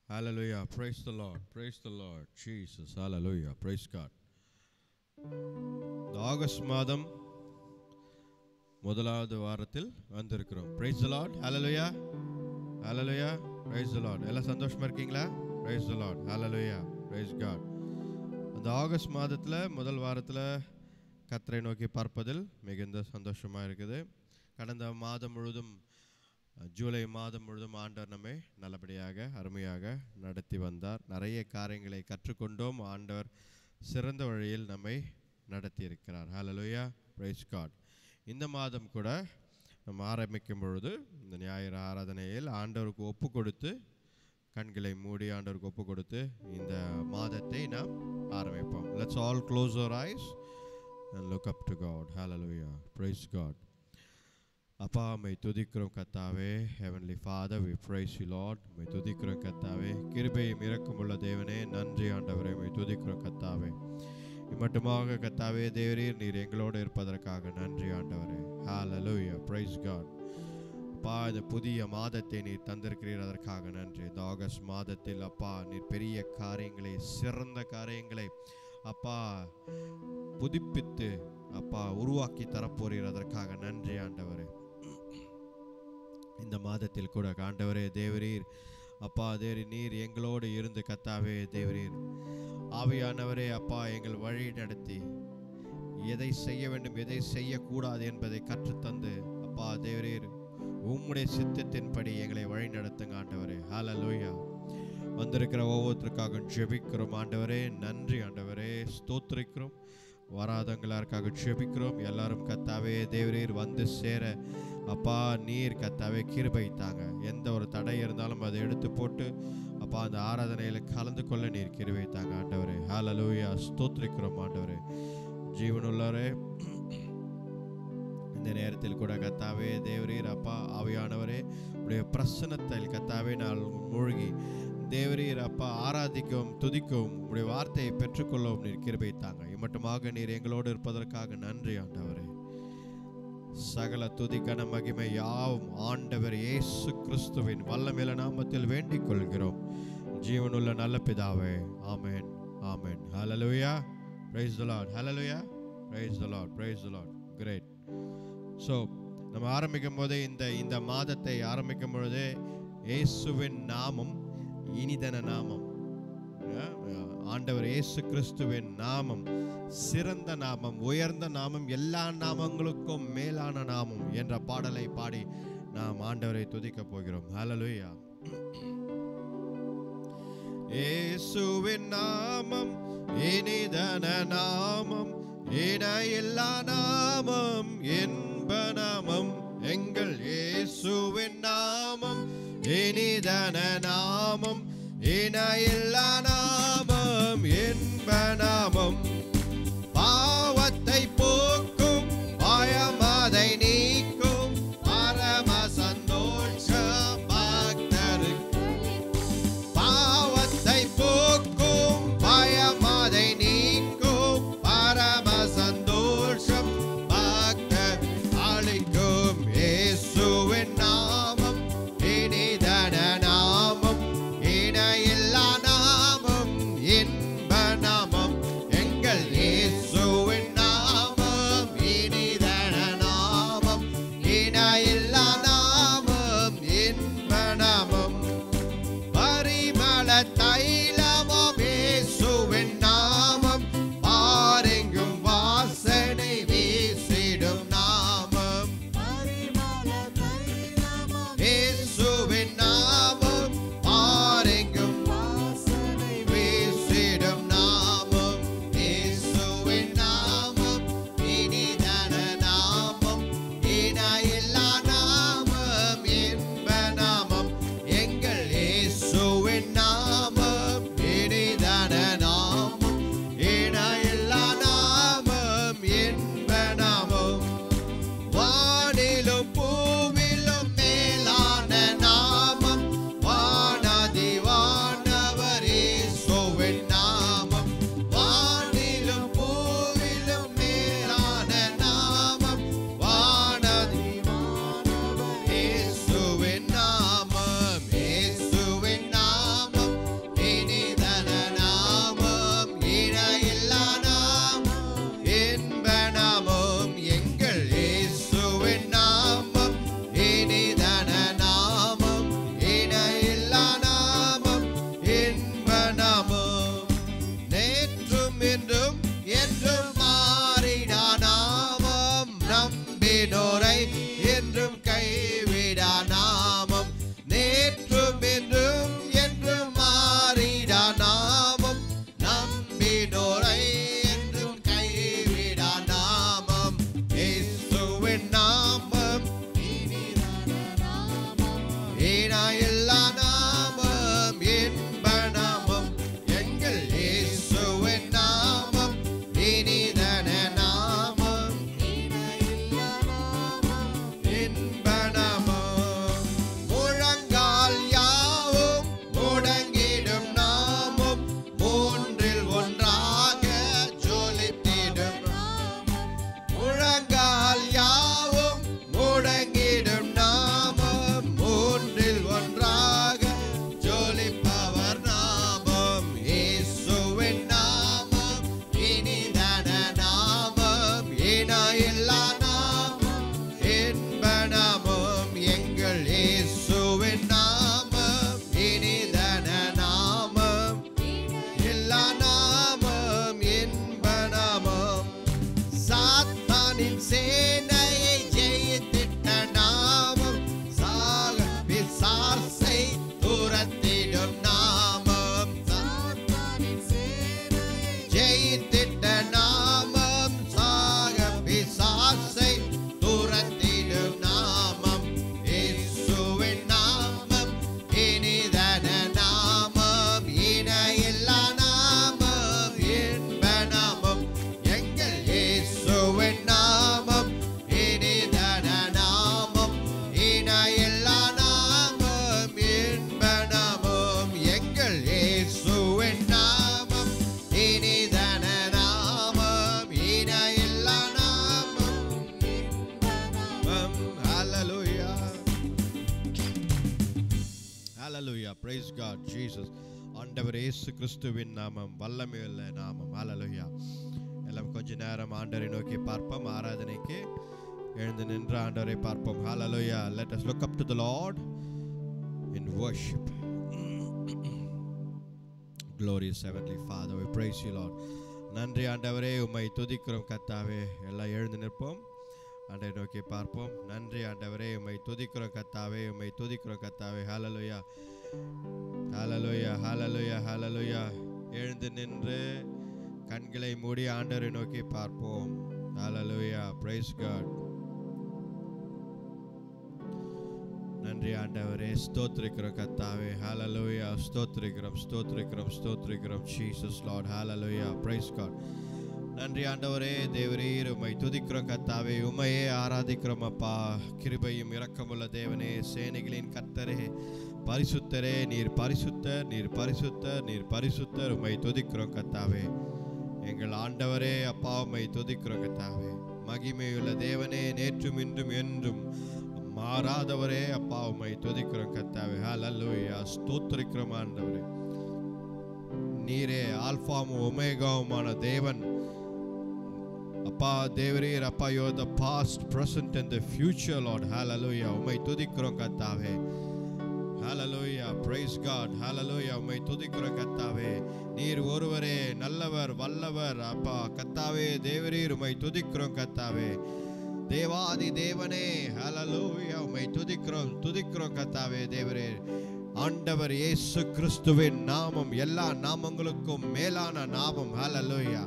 Hallelujah. Praise the Lord. Praise the Lord. Jesus. Hallelujah. Praise God. இந்த August மாதம் முதலாவது வாரத்தில் வந்திருக்கிறோம். Praise the Lord. Hallelujah. Hallelujah. Praise the Lord. எல்லாம் சந்தோஷமா இருக்கீங்களா? Praise the Lord. Hallelujah. Praise God. அந்த ஆகஸ்ட் மாதத்தில் முதல் வாரத்தில் கர்த்தரை நோக்கி பார்ப்பதில் மிகுந்த சந்தோஷமாக இருக்குது. கடந்த மாதம் முழுதும் ஜூலை மாதம் முழுதும் ஆண்டவர் நம்மை நல்லபடியாக அருமையாக நடத்தி வந்தார். நிறைய காரியங்களை கற்றுக்கொண்டோம். ஆண்டவர் சிறந்த வழியில் நம்மை நடத்தி இருக்கிறார். ஹல்லேலூயா. Praise God. இந்த மாதம் கூட நம்ம ஆரம்பிக்கும் பொழுது இந்த ஞாயிறு ஆராதனையில் ஆண்டவருக்கு ஒப்பு கொடுத்து கண்களை மூடி ஆண்டவருக்கு ஒப்பு கொடுத்து இந்த மாதத்தை நாம் ஆரம்பிப்போம். Let's all close our eyes and look up to God. Hallelujah. Praise God. அப்பா மை துதிக்கிறோம் கர்த்தாவே. Heavenly Father, we praise you Lord. My துதிக்கிறோம் கர்த்தாவே. கிருபையும் இரக்கமுள்ள தேவனே, நன்றி ஆண்டவரே. மை துதிக்கிறோம் கர்த்தாவே. மட்டுமாக கர்த்தாவே தேவரீர் நீர் எங்களோடு இருப்பதற்காக நன்றி ஆண்டவரே. Hallelujah. Praise God. அப்பா இந்த புதிய மாதத்தை நீர் தந்திருக்கிறீர், அதற்காக நன்றி. இந்த ஆகஸ்ட் மாதத்தில் அப்பா நீர் பெரிய காரியங்களை, சிறந்த காரியங்களை அப்பா புதுப்பித்து அப்பா உருவாக்கி தரப்போறீர், அதற்காக நன்றி ஆண்டவரே. இந்த மாதத்தில் கூட ஆண்டவரே தேவரீர் அப்பா தேவரீர் நீர் எங்களோடு இருந்து கர்த்தாவே தேவரீர் ஆவியானவரே அப்பா எங்கள் வழி நடத்தி எதை செய்ய வேண்டும் எதை செய்யக்கூடாது என்பதை கற்றுத்தந்து அப்பா தேவரீர் உம்முடைய சித்தத்தின்படி எங்களை வழி நடத்துங்க ஆண்டவரே. ஹல்லேலூயா. வந்திருக்கிற ஒவ்வொருத்தருக்காக ஜெபிக்கிறோம் ஆண்டவரே. நன்றி ஆண்டவரே. ஸ்தோத்திரிக்கிறோம். வராதவங்களுக்காக ஜெபிக்கிறோம். எல்லாரும் கர்த்தாவே தேவரீர் வந்து சேர அப்பா நீர் கர்த்தாவே கிருபை தாங்க. எந்த ஒரு தடை இருந்தாலும் அதை எடுத்து போட்டு அப்பா அந்த ஆராதனையில் கலந்து கொள்ள நீர் கிருபை தாங்க ஆண்டவரே. ஹல்லேலூயா. ஸ்தோத்திரிக்கிறோம் ஆண்டவரே. ஜீவனுள்ளவரே, இந்த நேரத்தில் கூட கர்த்தாவே தேவரீர் அப்பா ஆவியானவரே உடைய பிரசன்னத்தில் கர்த்தாவே நான் மூழ்கி தேவரீர் அப்பா ஆராதிக்கவும் துதிக்கவும் உடைய வார்த்தையை பெற்றுக்கொள்ளவும் நீர் கிருபை தாங்க. இம்மட்டுமாக நீர் எங்களோடு இருப்பதற்காக நன்றி ஆண்டவரே. சகல துதி கன மகிமை யாவும் ஆண்டவர் இயேசு கிறிஸ்துவின் வல்லமையுள்ள நாமத்தில் வேண்டிக் கொள்கிறோம் ஜீவனுள்ள நல்ல பிதாவே. ஆமென். ஆமென். ஹல்லேலூயா. Praise the Lord. Hallelujah. Praise the Lord. Praise the Lord. Great. So நம்ம ஆரம்பிக்கும் போதே இந்த மாதத்தை ஆரம்பிக்கும் பொழுதே இயேசுவின் நாமம் இனிதன நாமம், ஆண்டவர் இயேசு கிறிஸ்துவின் நாமம் சிறந்த நாமம், உயர்ந்த நாமம், எல்லா நாமங்களுக்கும் மேலான நாமம் என்ற பாடலை பாடி நாம் ஆண்டவரை துதிக்க போகிறோம். ஹல்லேலூயா. இயேசுவின் நாமம் இனிதன நாமம், இணையில்லா நாமம், இன்ப நாமம், எங்கள் இயேசுவின் நாமம் இனிதன நாமம், இணையில்லா நாமம், இன்ப நாமம், பாவத்தை போக்கும் பயமதை நீக்கும் பரம சந்தோஷம் பக்தருக்கு, பாவத்தை போக்கும் பயமதை நீக்கும் பரம சந்தோஷம் பக்தர் அளிக்கும் இயேசுவின் நாமம் இனிதன நாமம், இணையில்லா நாமம், இன்ப நாமம், எங்கள் இயேசுவின் நாமம் இனிதன நாமம், இணையில்லா நாமம், இன்ப நாமம், பரிமள தைலமாம் இயேசுவின் நாமம், பாரெங்கும் வாசனை வீசிடும் நாமம், இயேசுவின் நாமம், பாரெங்கும் வாசனை வீசிடும் நாமம், இயேசுவின் நாமம் இனிதன நாமம், இணையில்லா நாமம், இன்ப நாமம், எங்கள் இயேசுவின் நாமம் Hallelujah. Praise God. Jesus. ஆண்டவர் இயேசு கிறிஸ்துவின் நாமம் வல்லமையுள்ள நாமம். Hallelujah. எல்லாம் கொஞ்ச நேரம் ஆண்டவரை நோக்கி பார்ப்போம். ஆராதனைக்கு எழுந்து நின்று ஆண்டவரை பார்ப்போம். Hallelujah. Let us look up to the Lord in worship. Glorious Heavenly Father, we praise you, Lord. நன்றி ஆண்டவரே, உம்மை துதிக்கிறோம் கர்த்தாவே. எல்லாம் எழுந்து நிற்போம், ஆண்டவரை நோக்கி பார்ப்போம். நன்றி ஆண்டவரே, உம்மை துதிக்கிறோம் கர்த்தாவே, உம்மை துதிக்கிறோம் கர்த்தாவே. ஹalleluya, ஹalleluya, ஹalleluya, ஹalleluya. எழுந்து நின்று கண்களை மூடி ஆண்டவரை நோக்கி பார்ப்போம். ஹalleluya, praise God. நன்றி ஆண்டவரே, ஸ்தோத்திரிக்கிறோம் கர்த்தாவே. ஹalleluya, ஸ்தோத்திரிக்கிறோம், ஸ்தோத்திரிக்கிறோம், ஸ்தோத்திரிக்கிறோம். Jesus Lord, hallelujah, praise God. நன்றி ஆண்டவரே, தேவரீர் உம்மை துதிக்கிறோம் கர்த்தாவே. உம்மையே ஆராதிக்கிறோம் அப்பா. கிருபையும் இரக்கமுள்ள தேவனே, சேனைகளின் கர்த்தரே, பரிசுத்தரே, நீர் பரிசுத்தர், நீர் பரிசுத்தர், நீர் பரிசுத்தர். உம்மை துதிக்கிறோம் கர்த்தாவே. எங்கள் ஆண்டவரே அப்பா, உம்மை துதிக்கிறோம் கர்த்தாவே. மகிமையுள்ள தேவனே, நேற்றும் இன்றும் என்றும் மாறாதவரே அப்பா, உம்மை துதிக்கிறோம் கர்த்தாவே. ஹalleluya, ஸ்தோத்திரிக்கிறோம் ஆண்டவரே. நீரே ஆல்பாவும் ஒமேகாவுமான தேவன் அப்பா. தேவரீர் அப்பா, you are the past, present and the future, Lord. hallelujah, உம்மை துதிக்கிறோம் கர்த்தாவே. hallelujah, praise God. hallelujah, உம்மை துதிக்கிறோம் கர்த்தாவே. நீர் ஒருவரே நல்லவர், வல்லவர் அப்பா கர்த்தாவே. தேவரீர் உம்மை துதிக்கிறோம் கர்த்தாவே. தேவாதி தேவனே, hallelujah, உம்மை துதிக்கிறோம், துதிக்கிறோம் கர்த்தாவே. தேவரே, ஆண்டவர் இயேசு கிறிஸ்துவின் நாமம் எல்லா நாமங்களுக்கும் மேலான நாமம். hallelujah,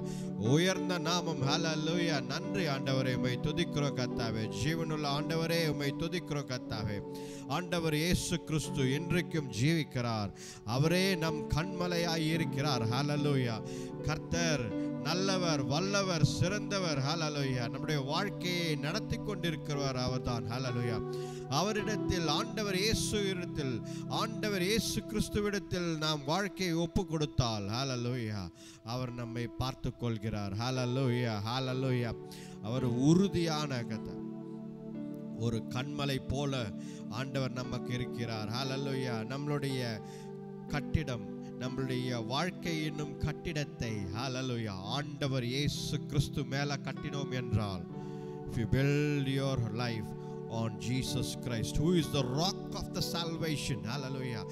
உயர்ந்த நாமம். hallelujah, நன்றி ஆண்டவரே, உம்மை துதிக்கிறோம் கர்த்தாவே. ஜீவனுள்ள ஆண்டவரே, உம்மை துதிக்கிறோம் கர்த்தாவே. ஆண்டவர் இயேசு கிறிஸ்து இன்றைக்கும் ஜீவிக்கிறார். அவரே நம் கண்மலையாய் இருக்கிறார். hallelujah, கர்த்தர் நல்லவர், வல்லவர், சிறந்தவர். hallelujah, நம்முடைய வாழ்க்கையை நடத்தி கொண்டிருக்கிறவர் அவர்தான். hallelujah, அவரிடத்தில், ஆண்டவர் இயேசு இடத்தில், ஆண்டவர் இயேசு கிறிஸ்துவிடத்தில் நாம் வாழ்க்கையை ஒப்பு கொடுத்தால் hallelujah, அவர் நம்மை பார்த்து கொள்கிறார். hallelujah, hallelujah, அவர் உறுதியான கர்த்தர். ஒரு கண்மலை போல ஆண்டவர் நமக்கு இருக்கிறார். hallelujah, நம்மளுடைய கட்டிடம், நம்மளுடைய வாழ்க்கை என்னும் கட்டிடத்தை hallelujah ஆண்டவர் இயேசு கிறிஸ்து மேல கட்டினோம் என்றால், if you build your life on Jesus Christ, who is the rock of the salvation, hallelujah,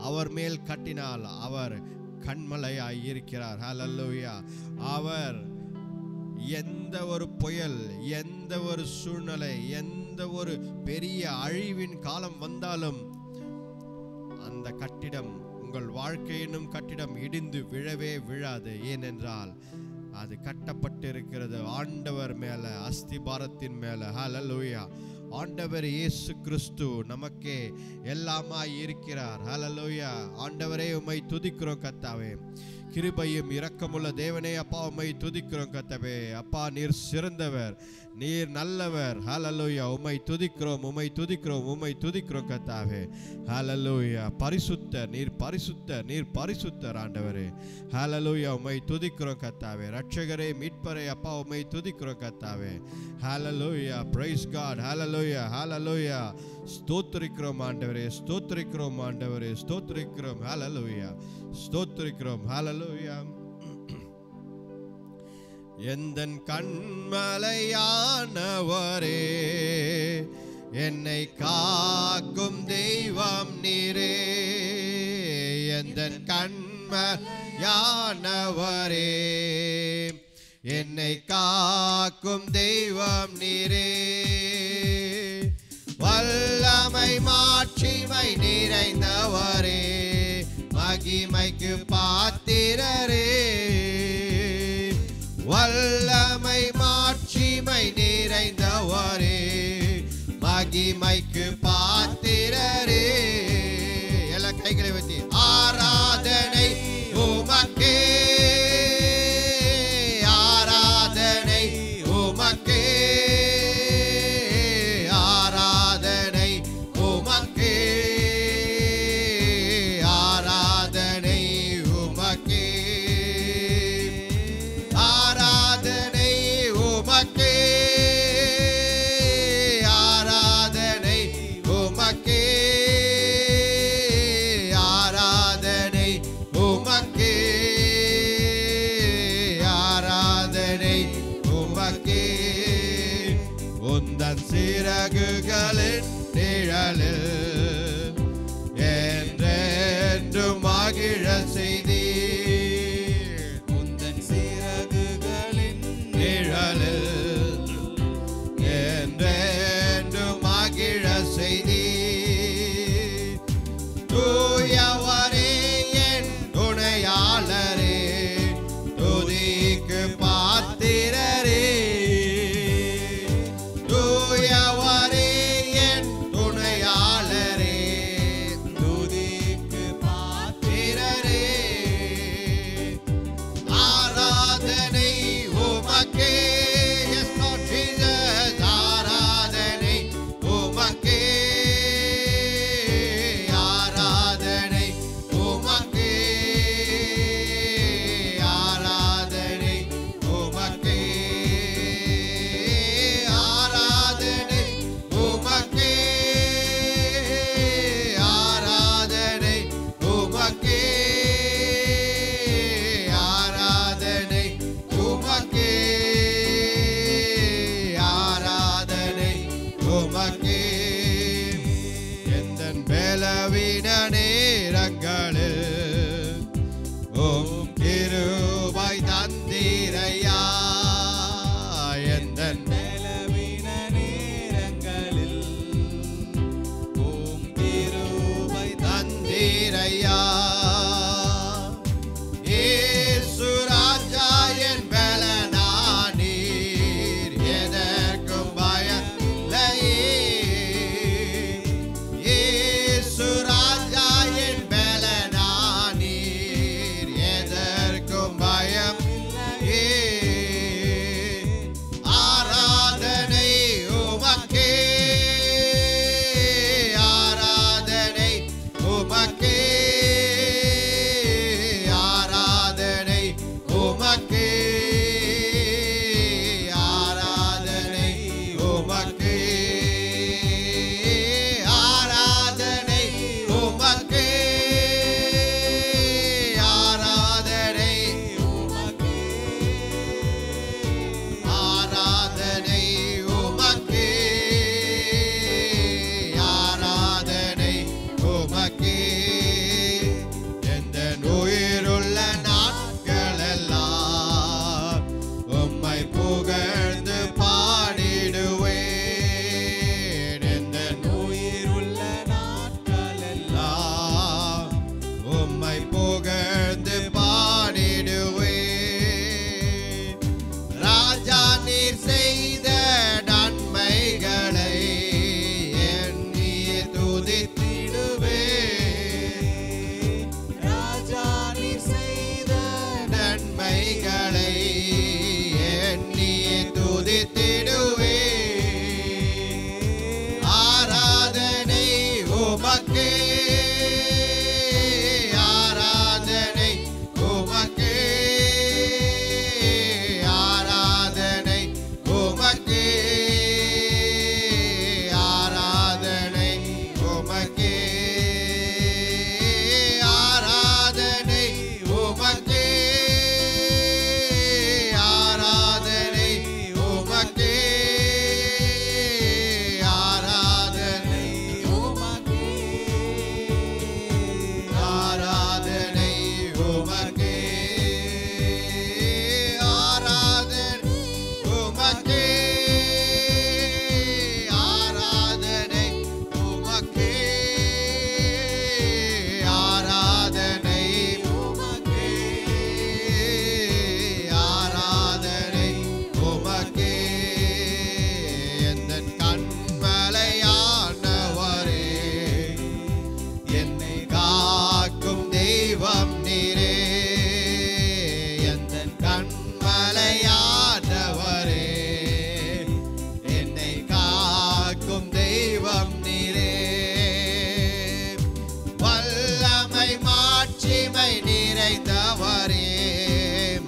அவர் மேல் கட்டினால் அவர் கண்மலையாய் இருக்கிறார். hallelujah, அவர் எந்த ஒரு புயல், எந்த ஒரு சூழ்நிலை, எந்த ஒரு பெரிய அழிவின் காலம் வந்தாலும் அந்த கட்டிடம், உங்கள் வாழ்க்கை என்னும் கட்டிடம் இடிந்து விழவே விழாது. ஏனென்றால் அது கட்டப்பட்டிருக்கிறது ஆண்டவர் மேல, அஸ்திபாரத்தின் மேல. hallelujah, ஆண்டவர் இயேசு கிறிஸ்து நமக்கே எல்லாமாய் இருக்கிறார். hallelujah, ஆண்டவரே உம்மை துதிக்கிறோம் கர்த்தாவே. கிருபையும் இரக்கமுள்ள தேவனே அப்பா, உம்மை துதிக்கிறோம் கர்த்தாவே. அப்பா, நீர் சிறந்தவர், நீர் நல்லவர். hallelujah, உம்மை துதிக்கிறோம், உம்மை துதிக்கிறோம், உம்மை துதிக்கிறோம் கர்த்தாவே. hallelujah, பரிசுத்தர், நீர் பரிசுத்தர், நீர் பரிசுத்தர் ஆண்டவரே. hallelujah, உம்மை துதிக்கிறோம் கர்த்தாவே. இரட்சகரே, மீட்பரே அப்பா, உம்மை துதிக்கிறோம் கர்த்தாவே. hallelujah, praise God. hallelujah, hallelujah, ஸ்தோத்திரிக்கிறோம் ஆண்டவரே, ஸ்தோத்திரிக்கிறோம் ஆண்டவரே, ஸ்தோத்திரிக்கிறோம். hallelujah, ஸ்தோத்திரிக்கிறோம். hallelujah, எந்தன் கண்மலையானவரே, என்னை காக்கும் தெய்வம் நீரே. எந்தன் கண்மலையானவரே, என்னை காக்கும் தெய்வம் நீரே. வல்லமை மாட்சிமை நிறைந்தவரே, மகிமைக்கு பாத்திரரே. வல்லமை மாட்சிமை நிறைந்தவரே, மகிமைக்கு பாத்திரரே. எல்லா கைகளை வைத்து ஆராதனை உமக்கே, ஆராதனை உமக்கே, ஆராதனை உமக்கே, ஆராதனை உமக்கே, ஆராதனை உமக்கே, ஆராதனை உமக்கே, சிறகுகளின் நிழலில் என்றென்றும் மகிழ செய்தீர். உந்தன் சிறகுகளின் நிழலில் என்றென்றும் மகிழ செய்தீர். தூயவரே என் துணையாளரே, துதிக்கு பாத்திரரே. தூயவரே என் துணையாளரே, துதிக்கு பாத்திரரே. ஆராதனை உமக்கே. Yes, Lord Jesus. ஆராதனை உமக்கே. ஆராதனை உமக்கே. ஆராதனை உமக்கே. ஆராதனை உமக்கே. ஆராதனை உமக்கே. ஆராதனை உமக்கே. ஆராதனை உமக்கே. எந்தன் பலவீன நேரங்களில் உம் கிருபை தந்தீரையா. எந்தன் பலவீன நேரங்களில் உம் கிருபை தந்தீரையா. இயேசு ராஜா என் பலனானீர், எதற்கும் பயமில்லையே. இயேசு ராஜா என் பலனானீர், எதற்கும் பயமில்லையே. ஆராதனை உமக்கே. ஆராதனை உமக்கே. ஆராதனை உமக்கே. ஆராதனை உமக்கே. ஆராதனை உமக்கே. ஆராதனை உமக்கே. ஆராதனை உமக்கே. ஆராதனை உமக்கே. எந்தன் உயிருள்ள நாட்களெல்லாம் உம்மை புகழ்ந்து பாடிடுவேன். எந்தன் உயிருள்ள நாட்களெல்லாம் உம்மை புகழ்ந்து பாடிடுவேன். ராஜா நீர் செய்த நன்மைகளை எண்ணியே துதித்திடுவேன். ராஜா நீர் செய்த நன்மைகளை எண்ணியே துதித்திடுவேன். ஆராதனை உமக்கே. ஆராதனை உமக்கே. ஆராதனை உமக்கே. ஆராதனை உமக்கே. ஆராதனை உமக்கே. ஆராதனை உமக்கே. ஆராதனை உமக்கே. ஆராதனை உமக்கே. ஆராதனை உமக்கே. ஆராதனை உமக்கே. ஆராதனை உமக்கே. ஆராதனை உமக்கே. எந்தன் கண்மலையானவரே, என்னை காக்கும் தெய்வம் நீரே. எந்தன் கண்மலையானவரே, என்னை காக்கும் தெய்வம் நீரே. வல்லமை மாட்சிமை நிறைந்தவரே,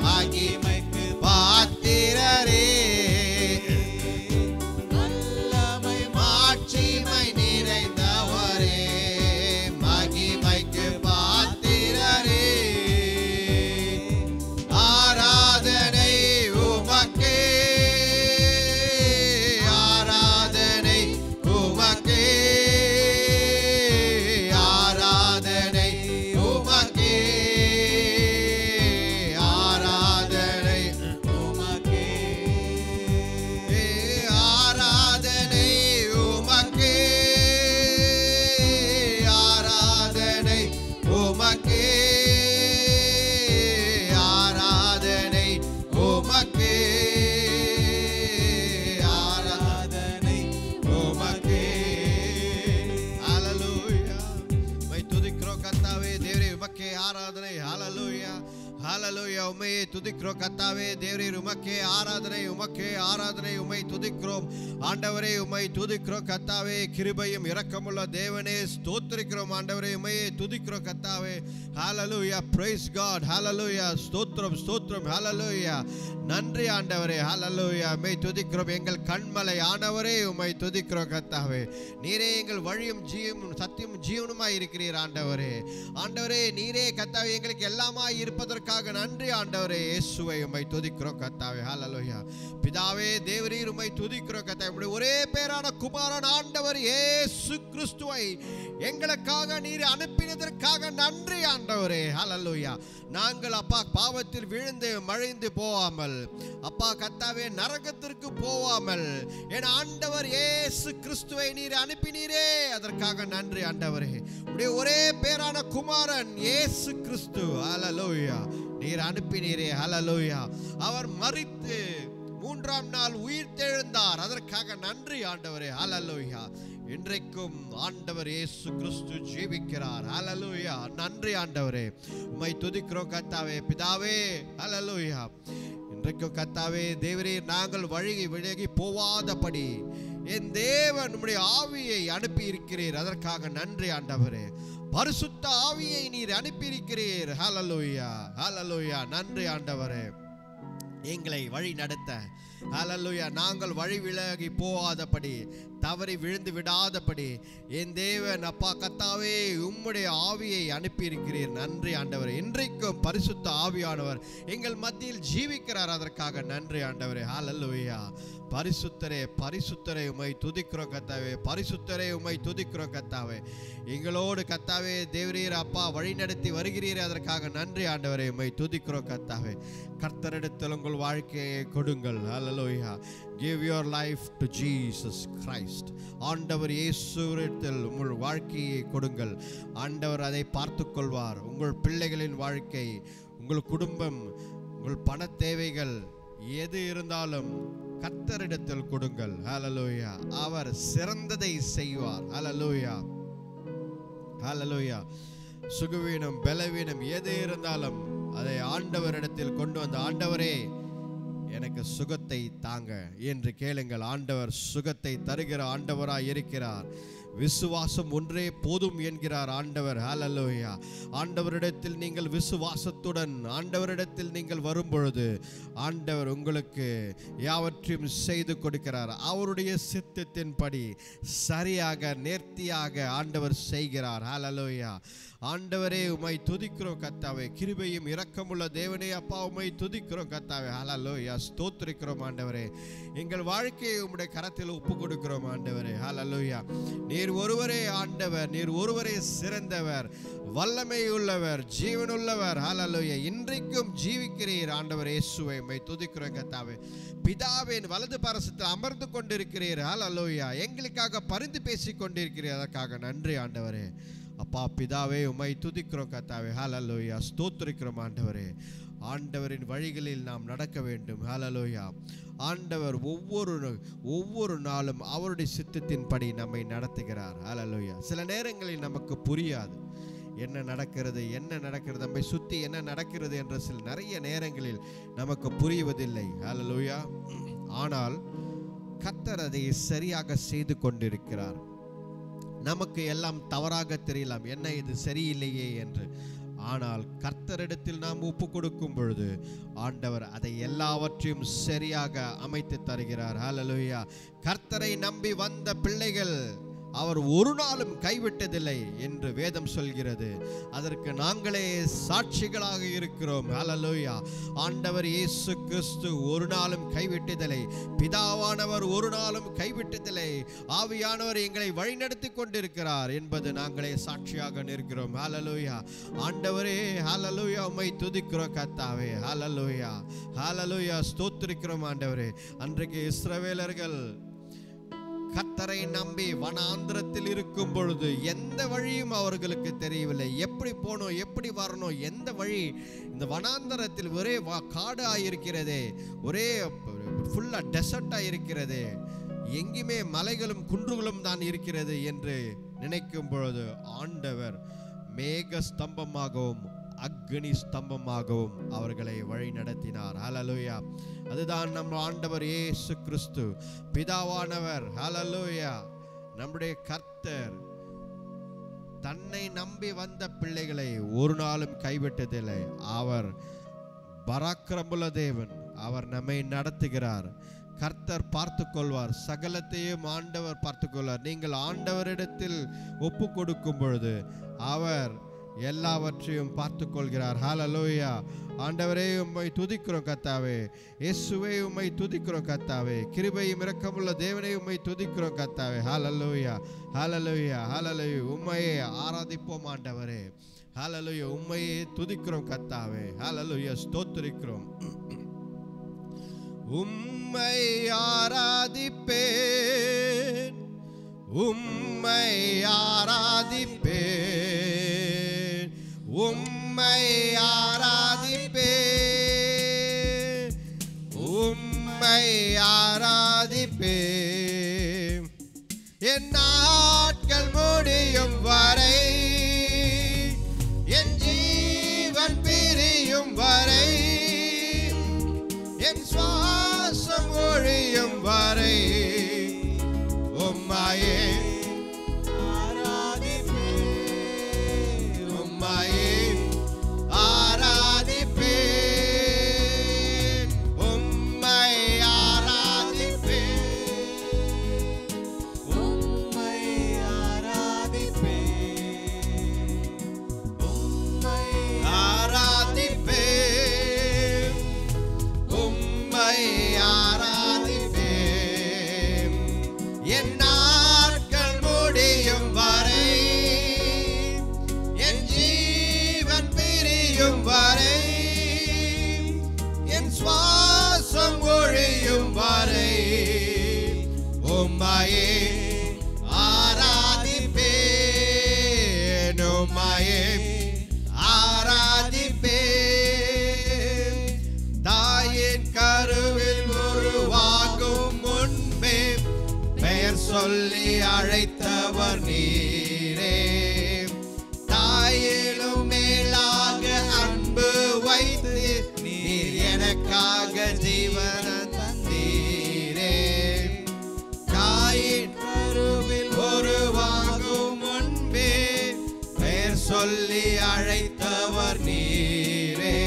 மகிமைக்கு பாத்திரரே. வல்லமை மாட்சிமை நிறைந்தவரே, மகிமைக்கு பாத்திரரே. ஆராதனை உமக்கே. ஆராதனை உமக்கே ஆராதனை உமக்கே ஆராதனை உமக்கே. ஹalleluya. மை துதிக்கிறோம் கர்த்தாவே தேவரே உமக்கே ஆராதனை. ஹalleluya. ஹalleluya. உம்மை துதிக்கிறோம் கர்த்தாவே தேவரே உமக்கே ஆராதனை உமக்கே ஆராதனை. உம்மை துதிக்கிறோம் ஆண்டவரே உம்மை துதிக்கிறோம் கர்த்தாவே கிருபையும் இரக்கமுள்ள தேவனே ஸ்தோத்திரிக்கிறோம் ஆண்டவரே உம்மை துதிக்கிறோம் கர்த்தாவே. ஹalleluya. praise god. ஹalleluya. ஸ்தோத்திரம் ஸ்தோத்திரம். ஹalleluya. நன்றி ஆண்டவரே. ஹalleluya. உம்மை துதிக்கிறோம் எங்கள் கண்மலை ஆண்டவரே உம்மை துதிக்கிறோம் கர்த்தாவே. நீரே எங்கள் வழியும் ஜீவனும் சத்தியமும் ஜீவனுமாய் இருக்கிறீர் ஆண்டவரே. ஆண்டவரே நீரே கர்த்தாவே எங்களுக்கு எல்லாமாய் இருப்பதற்காக நன்றி ஆண்டவரே. இயேசுவை உம்மை துதிக்கிறோம் கர்த்தாவே. ஹalleluya. பிதாவே தேவரீர் உம்மை துதிக்கிறோம் கர்த்தாவே. ஒரே பேரான குமாரன் ஆண்டவர் இயேசு கிறிஸ்துவை எங்களுக்காக நீர் அனுப்பினதற்காக நன்றி ஆண்டவரே. ஹalleluya. நாங்கள் அப்பா பாவத்தில் விழுந்து மழைந்து போவாமல் அப்பா கர்த்தாவே நரகத்திற்கு போவாமல் என் ஆண்டவர் இயேசு கிறிஸ்துவை நீர் அனுப்பினீரே அதற்காக நன்றி ஆண்டவரே. உடைய ஒரே பேரான குமாரன் இயேசு கிறிஸ்து ஹalleluya நீர் அனுப்பினீரே. ஹalleluya. அவர் மரித்து மூன்றாம் நாள் உயிர் தெழுந்தார் அதற்காக நன்றி ஆண்டவரே. ஹalleluya. இன்றைக்கும் ஆண்டவர் இயேசு கிறிஸ்து ஜீவிக்கிறார். ஹalleluya. நன்றி ஆண்டவரே. உம்மை துதிக்கிறோம் கர்த்தாவே. பிதாவே ஹalleluya. இன்றைக்கும் கர்த்தாவே தேவரீர் நாங்கள் வழி விலகி போவாதபடி என் தேவன் உம்முடைய ஆவியை அனுப்பி இருக்கிறீர் அதற்காக நன்றி ஆண்டவரே. பரிசுத்த ஆவியை நீர் அனுப்பி இருக்கிறீர். ஹalleluya. ஹalleluya. நன்றி ஆண்டவரே. எங்களை வழி நடத்த ஹalleluya. நாங்கள் வழி விலகி போகாதபடி தவறி விழுந்து விடாதபடி என் தேவன் அப்பா கர்த்தாவே உம்முடைய ஆவியை அனுப்பி இருக்கிறீர். நன்றி ஆண்டவரே. இன்றைக்கும் பரிசுத்த ஆவியானவர் எங்கள் மத்தியில் ஜீவிக்கிறார் அதற்காக நன்றி ஆண்டவரே. ஹalleluya. பரிசுத்தரே பரிசுத்தரே உம்மை துதிக்கிறோம் கர்த்தாவே. பரிசுத்தரே உம்மை துதிக்கிறோம் கர்த்தாவே. எங்களோடு கர்த்தாவே தேவரீர் அப்பா வழி நடத்தி வருகிறீரே அதற்காக நன்றி ஆண்டவரே. உம்மை துதிக்கிறோம் கர்த்தாவே. கர்த்தரிடத்தில் உங்கள் வாழ்க்கையை கொடுங்கள். ஹalleluya. Give your life to Jesus Christ. ஆண்டவர் இயேசுவிடத்தில் உங்கள் வாழ்க்கையை கொடுங்கள். ஆண்டவர் அதை பார்த்துக் கொள்வார். உங்கள் பிள்ளைகளின் வாழ்க்கை, உங்கள் குடும்பம், உங்கள் பண தேவைகள் எது இருந்தாலும் கர்த்தரிடத்தில் கொடுங்கள். ஹalleluya. அவர் சிறந்ததை செய்வார். ஹalleluya. ஹalleluya. சுகவீனம் பலவீனம் எது இருந்தாலும் அதை ஆண்டவரிடத்தில் கொண்டு வந்து ஆண்டவரே எனக்கு சுகத்தை தாங்க என்று கேளுங்கள். ஆண்டவர் சுகத்தை தருகிற ஆண்டவராய் இருக்கிறார். விசுவாசம் ஒன்றே போதும் என்கிறார் ஆண்டவர். ஹalleluya. ஆண்டவரிடத்தில் நீங்கள் விசுவாசத்துடன் ஆண்டவரிடத்தில் நீங்கள் வரும்பொழுது ஆண்டவர் உங்களுக்கு யாவற்றையும் செய்து கொடுக்கிறார். அவருடைய சித்தத்தின்படி சரியாக நேர்த்தியாக ஆண்டவர் செய்கிறார். ஹalleluya. ஆண்டவரே உம்மை துதிக்கிறோம் கர்த்தாவே. கிருபையும் இரக்கமுள்ள தேவனே அப்பா உம்மை துதிக்கிறோம் கர்த்தாவே. ஹalleluya. ஸ்தோத்திரிக்கிறோம் ஆண்டவரே. எங்கள் வாழ்க்கையை உம்முடைய கரத்தில் ஒப்பு கொடுக்கிறோம் ஆண்டவரே. ஹalleluya. நீர் ஒருவரே ஆண்டவர். நீர் ஒருவரே சிறந்தவர், வல்லமை உள்ளவர், ஜீவனுள்ளவர். ஹalleluya. இன்றைக்கும் ஜீவிக்கிறீர் ஆண்டவர் இயேசுவை உம்மை துதிக்கிறோம் கர்த்தாவே. பிதாவின் வலது பாரசத்தில் அமர்ந்து கொண்டிருக்கிறீர். ஹalleluya. எங்களுக்காக பரிந்து பேசிக் கொண்டிருக்கிறீர் அதற்காக நன்றி ஆண்டவரே. அப்பா பிதாவே உம்மை துதிக்கிறோம் கர்த்தாவே. ஹalleluya. ஸ்தோத்திரிக்கிறோம் ஆண்டவரே. ஆண்டவரின் வழிகளில் நாம் நடக்க வேண்டும். ஹalleluya. ஆண்டவர் ஒவ்வொரு நாளும் அவருடைய சித்தத்தின்படி நம்மை நடத்துகிறார். ஹalleluya. சில நேரங்களில் நமக்கு புரியாது என்ன நடக்கிறது நம்மை சுற்றி என்ன நடக்கிறது என்ற சில நிறைய நேரங்களில் நமக்கு புரிவதில்லை. ஹalleluya. ஆனால் கர்த்தர் அதை சரியாக செய்து கொண்டிருக்கிறார். நமக்கு எல்லாம் தவறாக தெரியலாம், என்ன இது சரியில்லையே என்று. ஆனால் கர்த்தரிடத்தில் நாம் ஒப்பு கொடுக்கும் பொழுது ஆண்டவர் அதை எல்லாவற்றையும் சரியாக அமைத்து தருகிறார். ஹalleluya. கர்த்தரை நம்பி வந்த பிள்ளைகள் அவர் ஒரு நாளும் கைவிட்டதில்லை என்று வேதம் சொல்கிறது. அதற்கு நாங்களே சாட்சிகளாக இருக்கிறோம். ஹalleluya. ஆண்டவர் இயேசு கிறிஸ்து ஒரு நாளும் கைவிட்டதில்லை. பிதாவானவர் ஒரு நாளும் கைவிட்டதில்லை. ஆவியானவர் எங்களை வழிநடத்தி கொண்டிருக்கிறார் என்பது நாங்களே சாட்சியாக நிற்கிறோம். ஹalleluya. ஆண்டவரே ஹalleluya உம்மை துதிக்கிறோம் கர்த்தாவே. ஹalleluya. ஹalleluya. ஸ்தோத்திரிக்கிறோம் ஆண்டவரே. அன்றைக்கு இஸ்ரவேலர்கள் கர்த்தரை நம்பி வனாந்திரத்தில் இருக்கும் பொழுது எந்த வழியும் அவர்களுக்கு தெரியவில்லை. எப்படி போகணும், எப்படி வரணும், எந்த வழி? இந்த வனாந்திரத்தில் ஒரே காடு ஆயிருக்கிறதே, ஒரே ஃபுல்லா டெசர்ட் ஆயிருக்கிறதே, எங்குமே மலைகளும் குன்றுகளும் தான் இருக்கிறது என்று நினைக்கும் பொழுது ஆண்டவர் மேக ஸ்தம்பமாகவும் அக்னி ஸ்தம்பமாகவும் அவர்களை வழி நடத்தினார். ஹல்லேலூயா. அதுதான் நம்ம ஆண்டவர் இயேசு கிறிஸ்து, பிதாவானவர். ஹல்லேலூயா. நம்முடைய கர்த்தர் தன்னை நம்பி வந்த பிள்ளைகளை ஒரு நாளும் கைவிட்டதில்லை. அவர் பராக்கிரமுள்ள தேவன். அவர் நம்மை நடத்துகிறார். கர்த்தர் பார்த்து கொள்வார். சகலத்தையும் ஆண்டவர் பார்த்து கொள்வார். நீங்கள் ஆண்டவரிடத்தில் ஒப்பு கொடுக்கும் பொழுது அவர் எல்லாவற்றையும் பார்த்து கொள்கிறார். ஹல்லேலூயா. ஆண்டவரே உம்மை துதிக்கிறோம் கர்த்தாவே. இயேசுவே உம்மை துதிக்கிறோம் கர்த்தாவே. கிருபையும் இரக்கமுள்ள தேவனே உம்மை துதிக்கிறோம் கர்த்தாவே. ஹல்லேலூயா, ஹல்லேலூயா, ஹல்லேலூயா. உம்மையே ஆராதிப்போம் ஆண்டவரே. ஹல்லேலூயா. உம்மையே துதிக்கிறோம் கர்த்தாவே. ஹல்லேலூயா. ஸ்தோத்திரிக்கிறோம். உம்மை ஆராதிப்பேன், உம்மை ஆராதிப்பேன், உம்மை ஆராதிப்பேன், உம்மை ஆராதிப்பேன். என் நாட்கள் முடியும் வரை, என் ஜீவன் பிரியும் வரை, என் சுவாசம் ஒழியும் வரை உம்மையே ஆராதிப்பேன், உம்மையே ஆராதிப்பேன், உம்மை ஆராதிப்பேன், உம்மை ஆராதிப்பேன், உம்மை ஆராதிப்பேன், உம்மை ஆராதிப்பேன். என் நாட்கள் முடியும் வரை, என் ஜீவன் பிரியும் வரை, என் சுவாசம் ஒழியும் வரை உம்மையே ஆராதிப்பேன், உம்மையே ஆராதிப்பேன். தாயின் கருவில் உருவாகும் முன்பே பெயர் சொல்லி அழைத்தவர் நீரே. தாயிலும் மேலாக அன்பு வைத்து நீர் எனக்காக ஜீவன தந்தீரே. தாயின் கருவில் உருவாகும் முன்பே பெயர் சொல்லி அழைத்தவர் நீரே.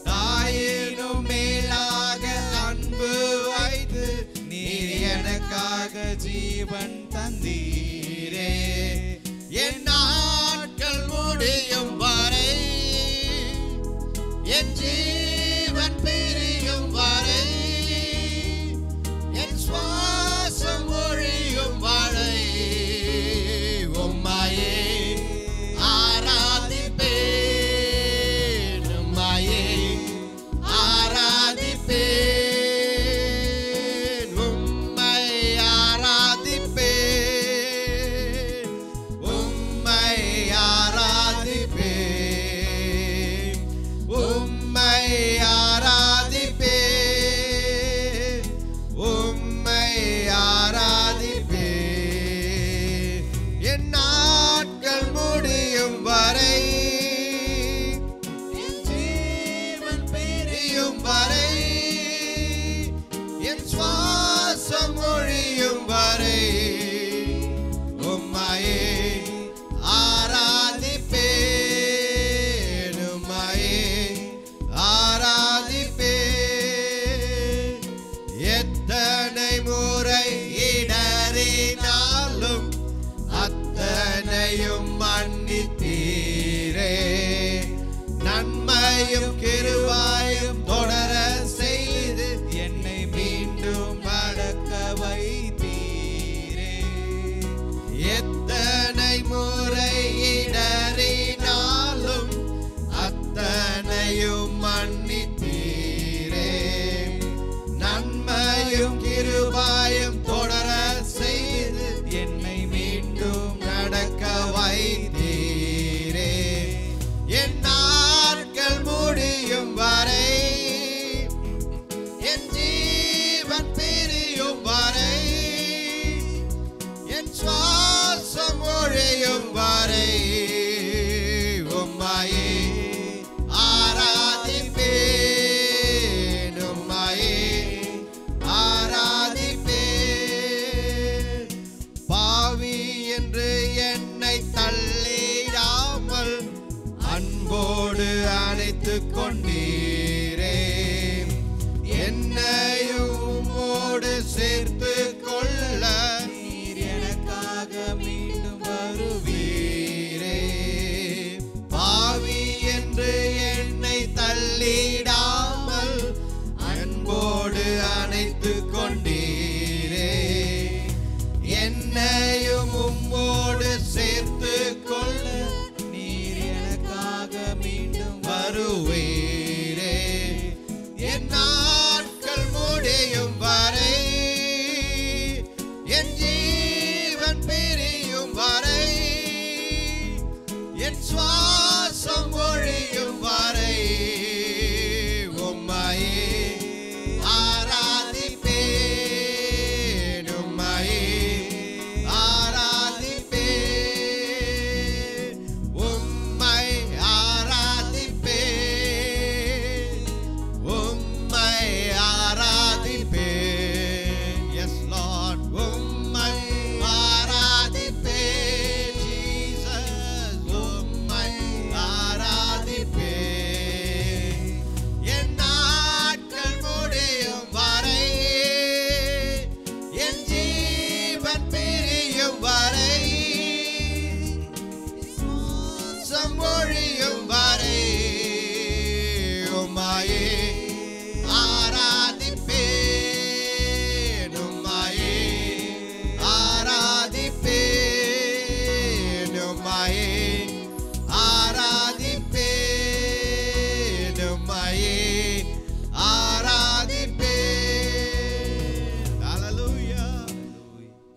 தாயிலும் மேலாக அன்பு வைத்து நீர் எனக்காக ஜீவன் தந்தீரே. என் நாட்கள் முடியும் வரை, என் ஜீவன் பிரியும் வரை, என் சுவாசம் ஒழியும் வரை உம்மையே ஆராதிப்பேன், உம்மையே ஆராதிப்பேன், உம்மை ஆராதிப்பேன், அணைத்துக் கொண்டீரே, என்னையும் உம்மோடு சேர்த்து கொள்ள நீர் எனக்காக மீண்டும் வருவீரே. பாவி என்று என்னை தள்ளிடாமல் அன்போடு அணைத்துக் கொண்டீரே, என்னையும் உம்மோடு சேர்த்து கொள்ள நீர் எனக்காக மீண்டும் வருவீரே. என் நாட்கள் முடியும் வரை, என் ஜீவன் பிரியும் வரை, என் சுவாசம் ஒழியும் வரை உம்மையே ஆராதிப்பேன், உம்மையே ஆராதிப்பேன், உம்மை ஆராதிப்பேன், உம்மை ஆராதிப்பேன். Yes Lord, உம்மை ஆராதிப்பேன் Jesus, உம்மை ஆராதிப்பேன். என் நாட்கள் முடியும் வரை, என் ஜீவன் பிரியும் வரை, சுவாசம் ஒழியும் வரை உம்மையே ஆராதிப்பேன், உம்மையே ஆராதிப்பேன், உம்மையே ஆராதிப்பேன், உம்மையே ஆராதிப்பேன். ஹல்லேலூயா,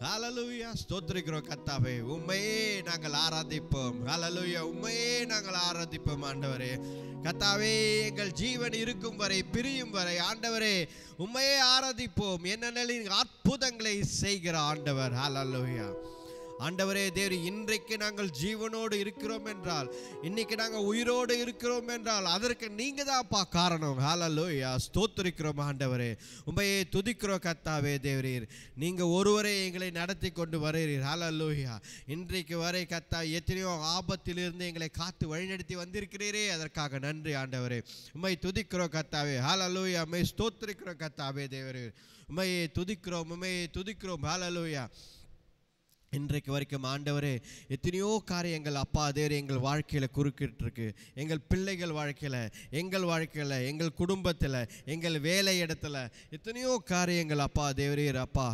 ஹல்லேலூயா. ஸ்தோத்திரிக்கிறோம் கர்த்தாவே, உம்மையே நாங்கள் ஆராதிப்போம். ஹல்லேலூயா, உம்மையே நாங்கள் ஆராதிப்போம் ஆண்டவரே. கர்த்தாவே, எங்கள் ஜீவன் இருக்கும் வரை பிரியும் வரை ஆண்டவரே உம்மையே ஆராதிப்போம். என்னென்ன அற்புதங்களை செய்கிற ஆண்டவர். ஹல்லேலூயா. ஆண்டவரே தேவரே, இன்றைக்கு நாங்கள் ஜீவனோடு இருக்கிறோம் என்றால், இன்னைக்கு நாங்கள் உயிரோடு இருக்கிறோம் என்றால் அதற்கு நீங்க தான்ப்பா காரணம். ஹல்லேலூயா, ஸ்தோத்திரிக்கிறோம் ஆண்டவரே, உம்மையே துதிக்கிறோம் கர்த்தாவே தேவரீர். நீங்க ஒருவரே எங்களை நடத்தி கொண்டு வருகிறீர். ஹல்லேலூயா. இன்றைக்கு வரை கர்த்தா எத்தனையோ ஆபத்திலிருந்து எங்களை காத்து வழிநடத்தி வந்திருக்கிறீரே, அதற்காக நன்றி ஆண்டவரே. உம்மை துதிக்கிறோம் கர்த்தாவே. ஹல்லேலூயா. உம்மை ஸ்தோத்திரிக்கிறோம் கர்த்தாவே தேவரீர். உம்மையே துதிக்கிறோம், உம்மையே துதிக்கிறோம். ஹல்லேலூயா. இன்றைக்கு வரைக்கும் ஆண்டவரே எத்தனையோ காரியங்கள் அப்பா தேவரே எங்கள் வாழ்க்கையில் குறுக்கிட்டு இருக்கு. எங்கள் பிள்ளைகள் வாழ்க்கையில், எங்கள் வாழ்க்கையில், எங்கள் குடும்பத்தில், எங்கள் வேலை இடத்துல எத்தனையோ காரியங்கள் அப்பா தேவரீர் அப்பா.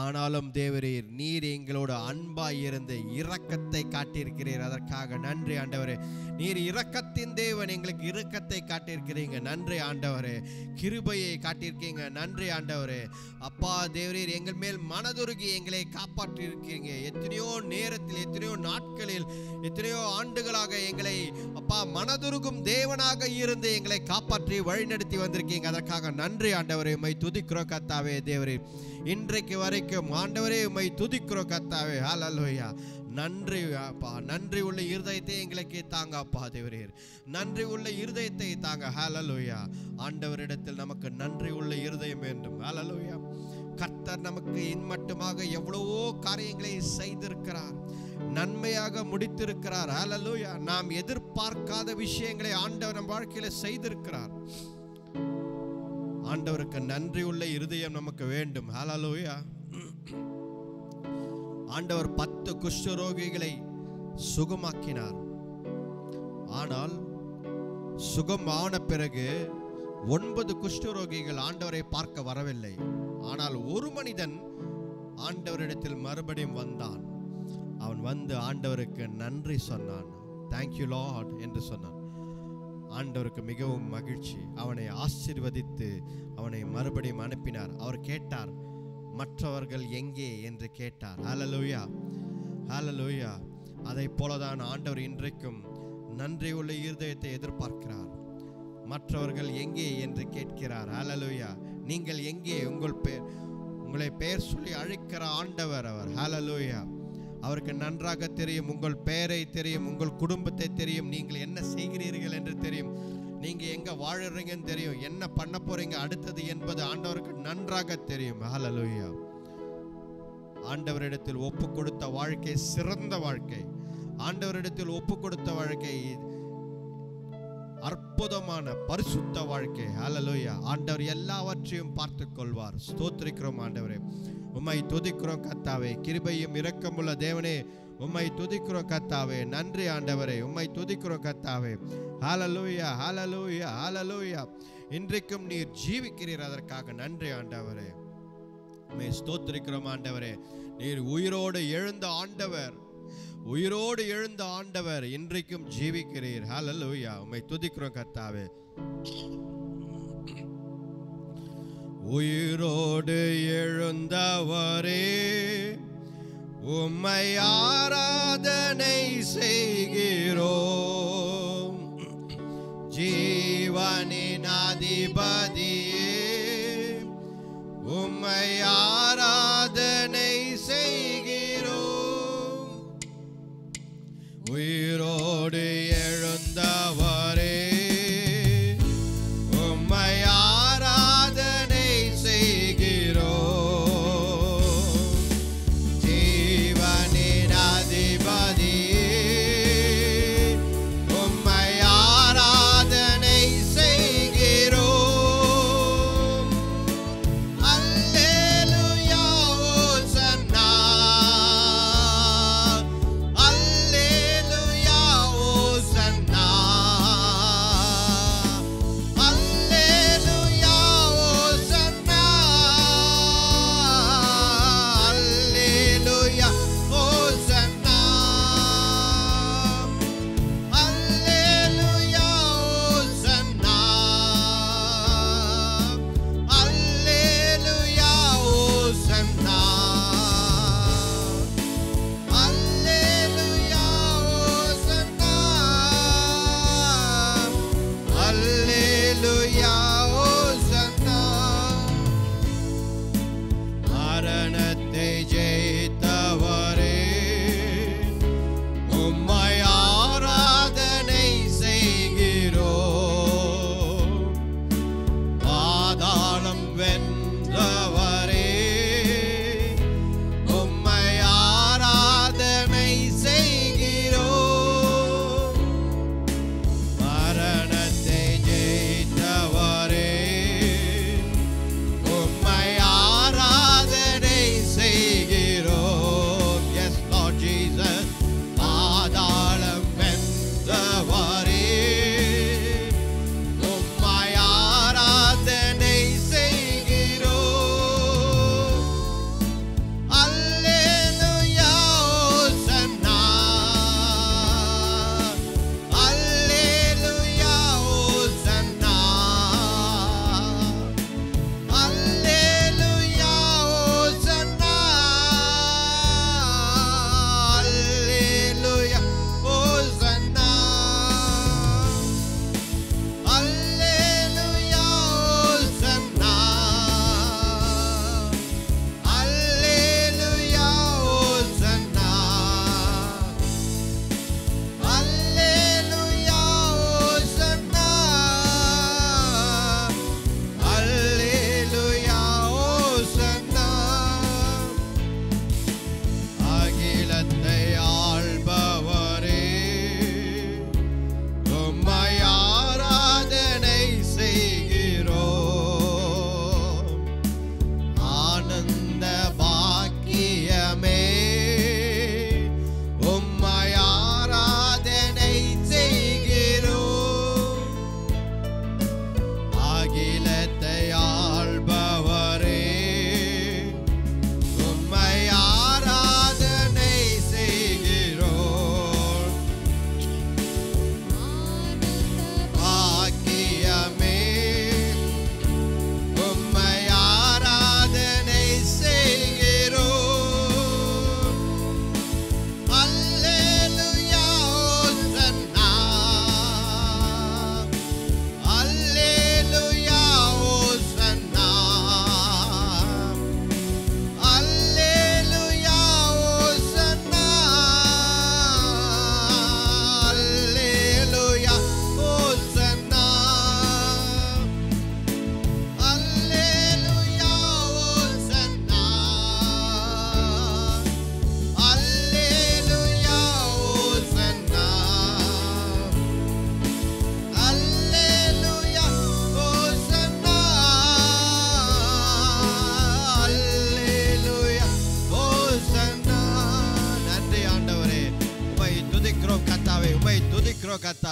ஆனாலும் தேவரீர் நீர் எங்களோட அன்பாய் இருந்து இரக்கத்தை காட்டியிருக்கிறீர். அதற்காக நன்றி ஆண்டவரே. நீர் இரக்கத்தின் தேவன், எங்களுக்கு இரக்கத்தை காட்டியிருக்கிறீங்க. நன்றி ஆண்டவரே. கிருபையை காட்டியிருக்கீங்க. நன்றி ஆண்டவரே. அப்பா தேவரீர் எங்கள் மேல் மனதுருகி எங்களை காப்பாற்றி இருக்கீங்க. எத்தனையோ நேரத்தில், எத்தனையோ நாட்களில், எத்தனையோ ஆண்டுகளாக எங்களை அப்பா மனதுருகும் தேவனாக இருந்து எங்களை காப்பாற்றி வழிநடத்தி வந்திருக்கீங்க. அதற்காக நன்றி ஆண்டவரே. உம்மை துதிக்கிறோம் கர்த்தாவே தேவரே. இன்றைக்கு வரைக்கும் ஆண்டவரே உம்மை துதிக்கிறோம் கர்த்தாவே. ஹல்லேலூயா. நன்றி அப்பா. நன்றி உள்ள இருதயத்தை எங்களுக்கு தாங்க அப்பா தேவரீர். நன்றி உள்ள இருதயத்தை தாங்க. ஹல்லேலூயா. ஆண்டவரிடத்தில் நமக்கு நன்றி உள்ள இருதயம் வேண்டும். ஹல்லேலூயா. கர்த்தர் நமக்கு இன்மட்டுமாக எவ்வளவோ காரியங்களை செய்திருக்கிறார், நன்மையாக முடித்திருக்கிறார். ஹல்லேலூயா. நாம் எதிர்பார்க்காத விஷயங்களை ஆண்டவர் நம் வாழ்க்கையில செய்திருக்கிறார். ஆண்டவருக்கு நன்றி உள்ள இருதயம் நமக்கு வேண்டும். ஹல்லேலூயா. ஆண்டவர் 10 குஷ்டரோகிகளை சுகமாக்கினார். ஆனால் சுகம் ஆன பிறகு 9 குஷ்டரோகிகள் ஆண்டவரை பார்க்க வரவில்லை. ஆனால் ஒரு மனிதன் ஆண்டவரிடத்தில் மறுபடியும் வந்தான். அவன் வந்து ஆண்டவருக்கு நன்றி சொன்னான். தேங்க்யூ லார்ட் என்று சொன்னான். ஆண்டவருக்கு மிகவும் மகிழ்ச்சி. அவனை ஆசீர்வதித்து அவனை மறுபடியும் அனுப்பினார். அவர் கேட்டார், மற்றவர்கள் எங்கே என்று கேட்டார். ஹல்லேலூயா, ஹல்லேலூயா. அதை போலதான் ஆண்டவர் இன்றைக்கும் நன்றி உள்ள இருதயத்தை எதிர்பார்க்கிறார். மற்றவர்கள் எங்கே என்று கேட்கிறார். ஹல்லேலூயா. நீங்கள் எங்கே? உங்களை பெயர் சொல்லி அழைக்கிற ஆண்டவர் அவர். ஹல்லேலூயா. அவருக்கு நன்றாக தெரியும், உங்கள் பெயரை தெரியும், உங்கள் குடும்பத்தை தெரியும், நீங்கள் என்ன செய்கிறீர்கள் என்று தெரியும், நீங்க எங்க வாழுறீங்கன்னு தெரியும், என்ன பண்ண போறீங்க அடுத்தது என்பது ஆண்டவருக்கு நன்றாக தெரியும். ஹல்லேலூயா. ஆண்டவரிடத்தில் ஒப்பு கொடுத்த வாழ்க்கை சிறந்த வாழ்க்கை. ஆண்டவரிடத்தில் ஒப்பு கொடுத்த வாழ்க்கை அற்புதமான பரிசுத்த வாழ்க்கை. ஹல்லேலூயா. ஆண்டவர் எல்லாவற்றையும் பார்த்துக் கொள்வார். ஸ்தோத்திரிக்கிறோம் ஆண்டவரே. உம்மை துதிக்கிறோம் கர்த்தாவே. கிருபையும் இரக்கமுள்ள தேவனே, உம்மை துதிக்கிறோம் கர்த்தாவே. நன்றி ஆண்டவரே, உம்மை துதிக்கிறோம் கர்த்தாவே. ஹல்லேலூயா, ஹல்லேலூயா, ஹல்லேலூயா. இன்றைக்கும் நீர் ஜீவிக்கிறீர், அதற்காக நன்றி ஆண்டவரே. உம்மை ஸ்தோத்திரிக்கிறோம் ஆண்டவரே. நீர் உயிரோடு எழுந்த ஆண்டவர், உயிரோடு எழுந்த ஆண்டவர், இன்றைக்கும் ஜீவிக்கிறீர். ஹல்லேலூயா. உம்மை துதிக்கிறோம் கர்த்தாவே. உயிரோடு எழுந்தவரே, உம்மை ஆராதனை செய்கிறோம். ஜீவனின் அதிபதியே, உம்மை ஆராதனை செய்கிறோம். உயிரோடு எழுந்தவரே, உம்மை ஆராதனை செய்கிறோம். ஜீவனின் அதிபதியே, உம்மை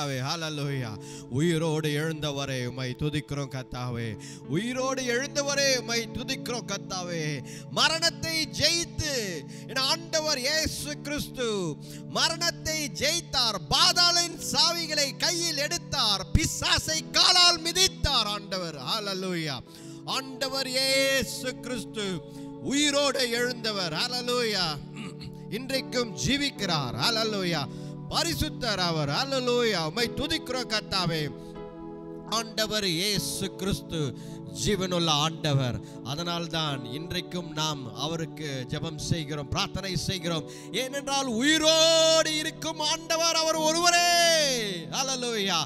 கத்தாவே. ஹalleluya. உயிரோடு எழுந்தவரே உம்மை துதிக்கிறோம் கத்தாவே. உயிரோடு எழுந்தவரே உம்மை துதிக்கிறோம் கத்தாவே. மரணத்தை ஜெயித்து என் ஆண்டவர் இயேசு கிறிஸ்து மரணத்தை ஜெயித்தார். பாதாளின் சாவிகளை கையில் எடுத்தார். பிசாசை காலால் மிதித்தார் ஆண்டவர். ஹalleluya. ஆண்டவர் இயேசு கிறிஸ்து உயிரோடு எழுந்தவர். ஹalleluya. இன்றைக்கும் ஜீவிக்கிறார். ஹalleluya. பரிசுத்தர் அவர். ஹalleluya. உம்மை துதிக்கிறோம் கர்த்தாவே. ஆண்டவர் இயேசு கிறிஸ்து ஜீவனுள்ள ஆண்டவர். அதனால்தான் இன்றைக்கும் நாம் அவருக்கு ஜெபம் செய்கிறோம், பிரார்த்தனை செய்கிறோம். ஏனென்றால் உயிரோடு இருக்கும் ஆண்டவர் அவர் ஒருவரே. ஹalleluya.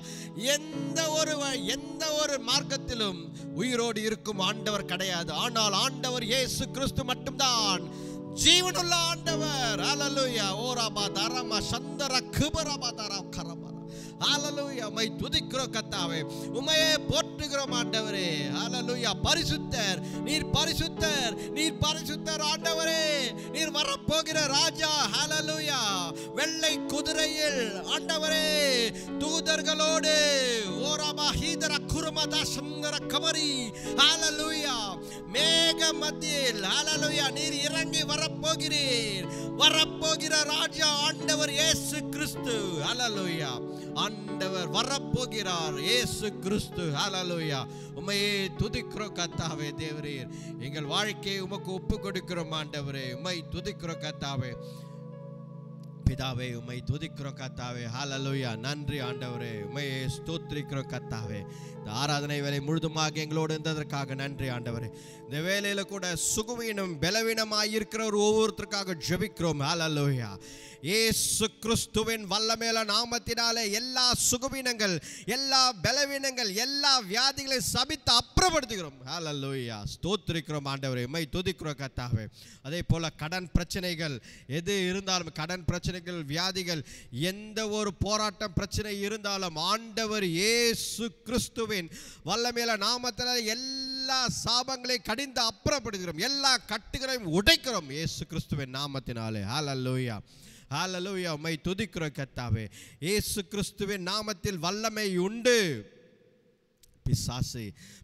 எந்த ஒரு மார்க்கத்திலும் உயிரோடு இருக்கும் ஆண்டவர் கிடையாது. ஆனால் ஆண்டவர் இயேசு கிறிஸ்து மட்டும்தான் ஜீவனுள்ள ஆண்டவர். ஹalleluya. ஓராபா தரமா சந்தர குபரபா தரா கரபா. ஹalleluya. உம்மை துதிக்கிறோம் கர்த்தாவே. உம்மையே போற்றுகிறோம் ஆண்டவரே. ஹalleluya. பரிசுத்தர், நீர் பரிசுத்தர், நீர் பரிசுத்தர் ஆண்டவரே. நீர் வரப்போகிற ராஜா. ஹalleluya. வெள்ளை குதிரையில் ஆண்டவரே தூதர்களோடு ஓராபா ஹீதர குருமதா சந்தர கமரி. ஹalleluya. மேக மத்தியில் ஹalleluya நீர் இறங்கி வரப்போகிறீர். வரப்போகிற ராஜா ஆண்டவர் இயேசு கிறிஸ்து. ஹalleluya. ஆண்டவர் வரப்போகிறார் இயேசு கிறிஸ்து. ஹalleluya. உம்மையே துதிக்கிறோம் கர்த்தாவே. தேவரீர் எங்கள் வாழ்க்கையை உமக்கு ஒப்பு கொடுக்கிறோம் ஆண்டவரே. உம்மை துதிக்கிறோம் கர்த்தாவே. பிதாவே உம்மை துதிக்கிறோம் கர்த்தாவே. ஹalleluya. நன்றி ஆண்டவரே. உம்மையே ஸ்தோத்திரிக்கிறோம் கர்த்தாவே. இந்த ஆராதனை வேலை முழுதுமாக எங்களோடு இருந்ததற்காக நன்றி ஆண்டவரே. இந்த வேலையில கூட சுகவீனம் பலவீனமாய் இருக்கிற ஒவ்வொருத்தருக்காக ஜெபிக்கிறோம். ஹalleluya. இயேசு கிறிஸ்துவின் வல்லமையுள்ள நாமத்தினாலே எல்லா சுகவீனங்கள், எல்லா பலவீனங்கள், எல்லா வியாதிகளை சபித்து அப்புறப்படுத்துகிறோம். ஹalleluya. ஸ்தோத்திரிக்கிறோம் ஆண்டவரே. உம்மை துதிக்கிறோம் கர்த்தாவே. அதே போல கடன் பிரச்சனைகள் எது இருந்தாலும், கடன் பிரச்சனைகள், வியாதிகள், எந்த ஒரு போராட்டம் பிரச்சனை இருந்தாலும் ஆண்டவர் இயேசு கிறிஸ்துவின் வல்லமையுள்ள நாமத்தினாலே எல்லா சாபங்களை கடிந்து அப்புறப்படுகிறோம். எல்லா கட்டுகளையும் உடைக்கிறோம் இயேசு கிறிஸ்துவின் நாமத்தினாலே. ஹalleluya. ஹalleluya. உம்மை துதிக்கிறோம் கர்த்தாவே. இயேசு கிறிஸ்துவின் நாமத்தில் வல்லமை உண்டு.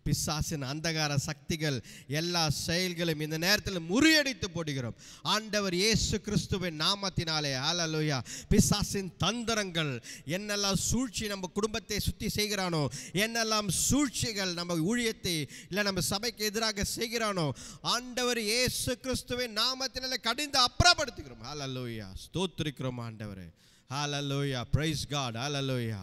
பிசாசின் அந்தகார சக்திகள் எல்லா செயல்களும் இந்த நேரத்தில் முறியடித்து போடுகிறோம் ஆண்டவர் இயேசு கிறிஸ்துவின் நாமத்தினாலே. ஹalleluya. பிசாசின் தந்திரங்கள், என்னெல்லாம் சூழ்ச்சி நம்ம குடும்பத்தை சுற்றி செய்கிறானோ, என்னெல்லாம் சூழ்ச்சிகள் நம்ம ஊழியத்தை இல்லை நம்ம சபைக்கு எதிராக செய்கிறானோ, ஆண்டவர் இயேசு கிறிஸ்துவின் நாமத்தினாலே கடிந்து அப்புறப்படுத்துகிறோம். ஹalleluya. ஸ்தோத்திரிக்கிறோம் ஆண்டவரே. ஹalleluya. praise God. ஹalleluya.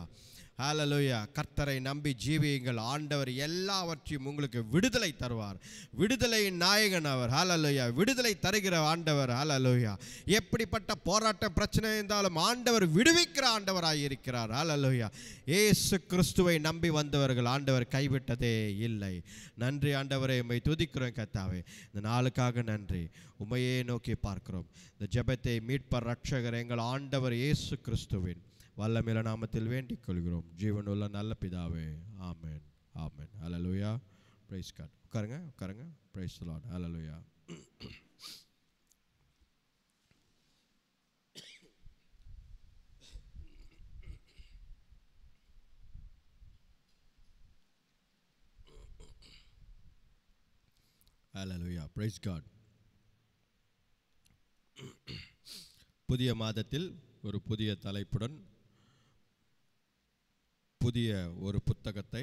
ஹalleluya. கர்த்தரை நம்பி ஜீவியுங்கள். ஆண்டவர் எல்லாவற்றையும் உங்களுக்கு விடுதலை தருவார். விடுதலையின் நாயகன் அவர். ஹalleluya. விடுதலை தருகிற ஆண்டவர். ஹalleluya. எப்படிப்பட்ட போராட்ட பிரச்சனை இருந்தாலும் ஆண்டவர் விடுவிக்கிற ஆண்டவராய் இருக்கிறார். ஹalleluya. இயேசு கிறிஸ்துவை நம்பி வந்தவர்கள் ஆண்டவர் கைவிட்டதே இல்லை. நன்றி ஆண்டவரே. உம்மை துதிக்கிறோம் கர்த்தாவே. இந்த நாளுக்காக நன்றி. உம்மையே நோக்கி பார்க்கிறோம். இந்த ஜெபத்தை மீட்பர் ரட்சகர் எங்கள் ஆண்டவர் இயேசு கிறிஸ்துவின் வல்லமையுள்ள நாமத்தில் வேண்டிக் கொள்கிறோம் ஜீவனுள்ள நல்ல பிதாவே. ஆமென். ஆமென். ஹalleluya. praise God. உட்காருங்க. praise the Lord. Hallelujah. Hallelujah. praise God. புதிய மாதத்தில் ஒரு புதிய தலைப்புடன் புதிய ஒரு புத்தகத்தை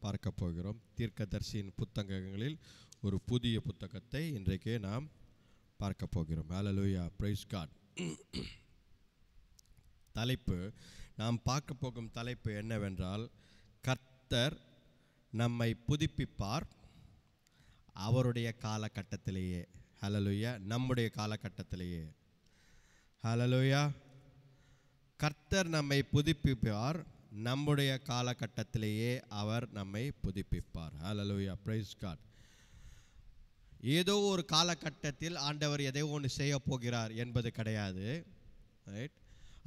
பார்க்க போகிறோம். தீர்க்கதரிசியின் புத்தகங்களில் ஒரு புதிய புத்தகத்தை இன்றைக்கு நாம் பார்க்க போகிறோம். ஹalleluya. praise God. தலைப்பு, நாம் பார்க்க போகும் தலைப்பு என்னவென்றால், கர்த்தர் நம்மை புதுப்பிப்பார் அவருடைய காலகட்டத்திலேயே. ஹalleluya. நம்முடைய காலகட்டத்திலேயே. ஹalleluya. கர்த்தர் நம்மை புதுப்பிப்பார் நம்முடைய காலகட்டத்திலேயே அவர் நம்மை புதுப்பிப்பார். ஹalleluya. praise God. ஏதோ ஒரு காலகட்டத்தில் ஆண்டவர் எதையோ ஒன்று செய்ய போகிறார் என்பது கிடையாது. ரைட்?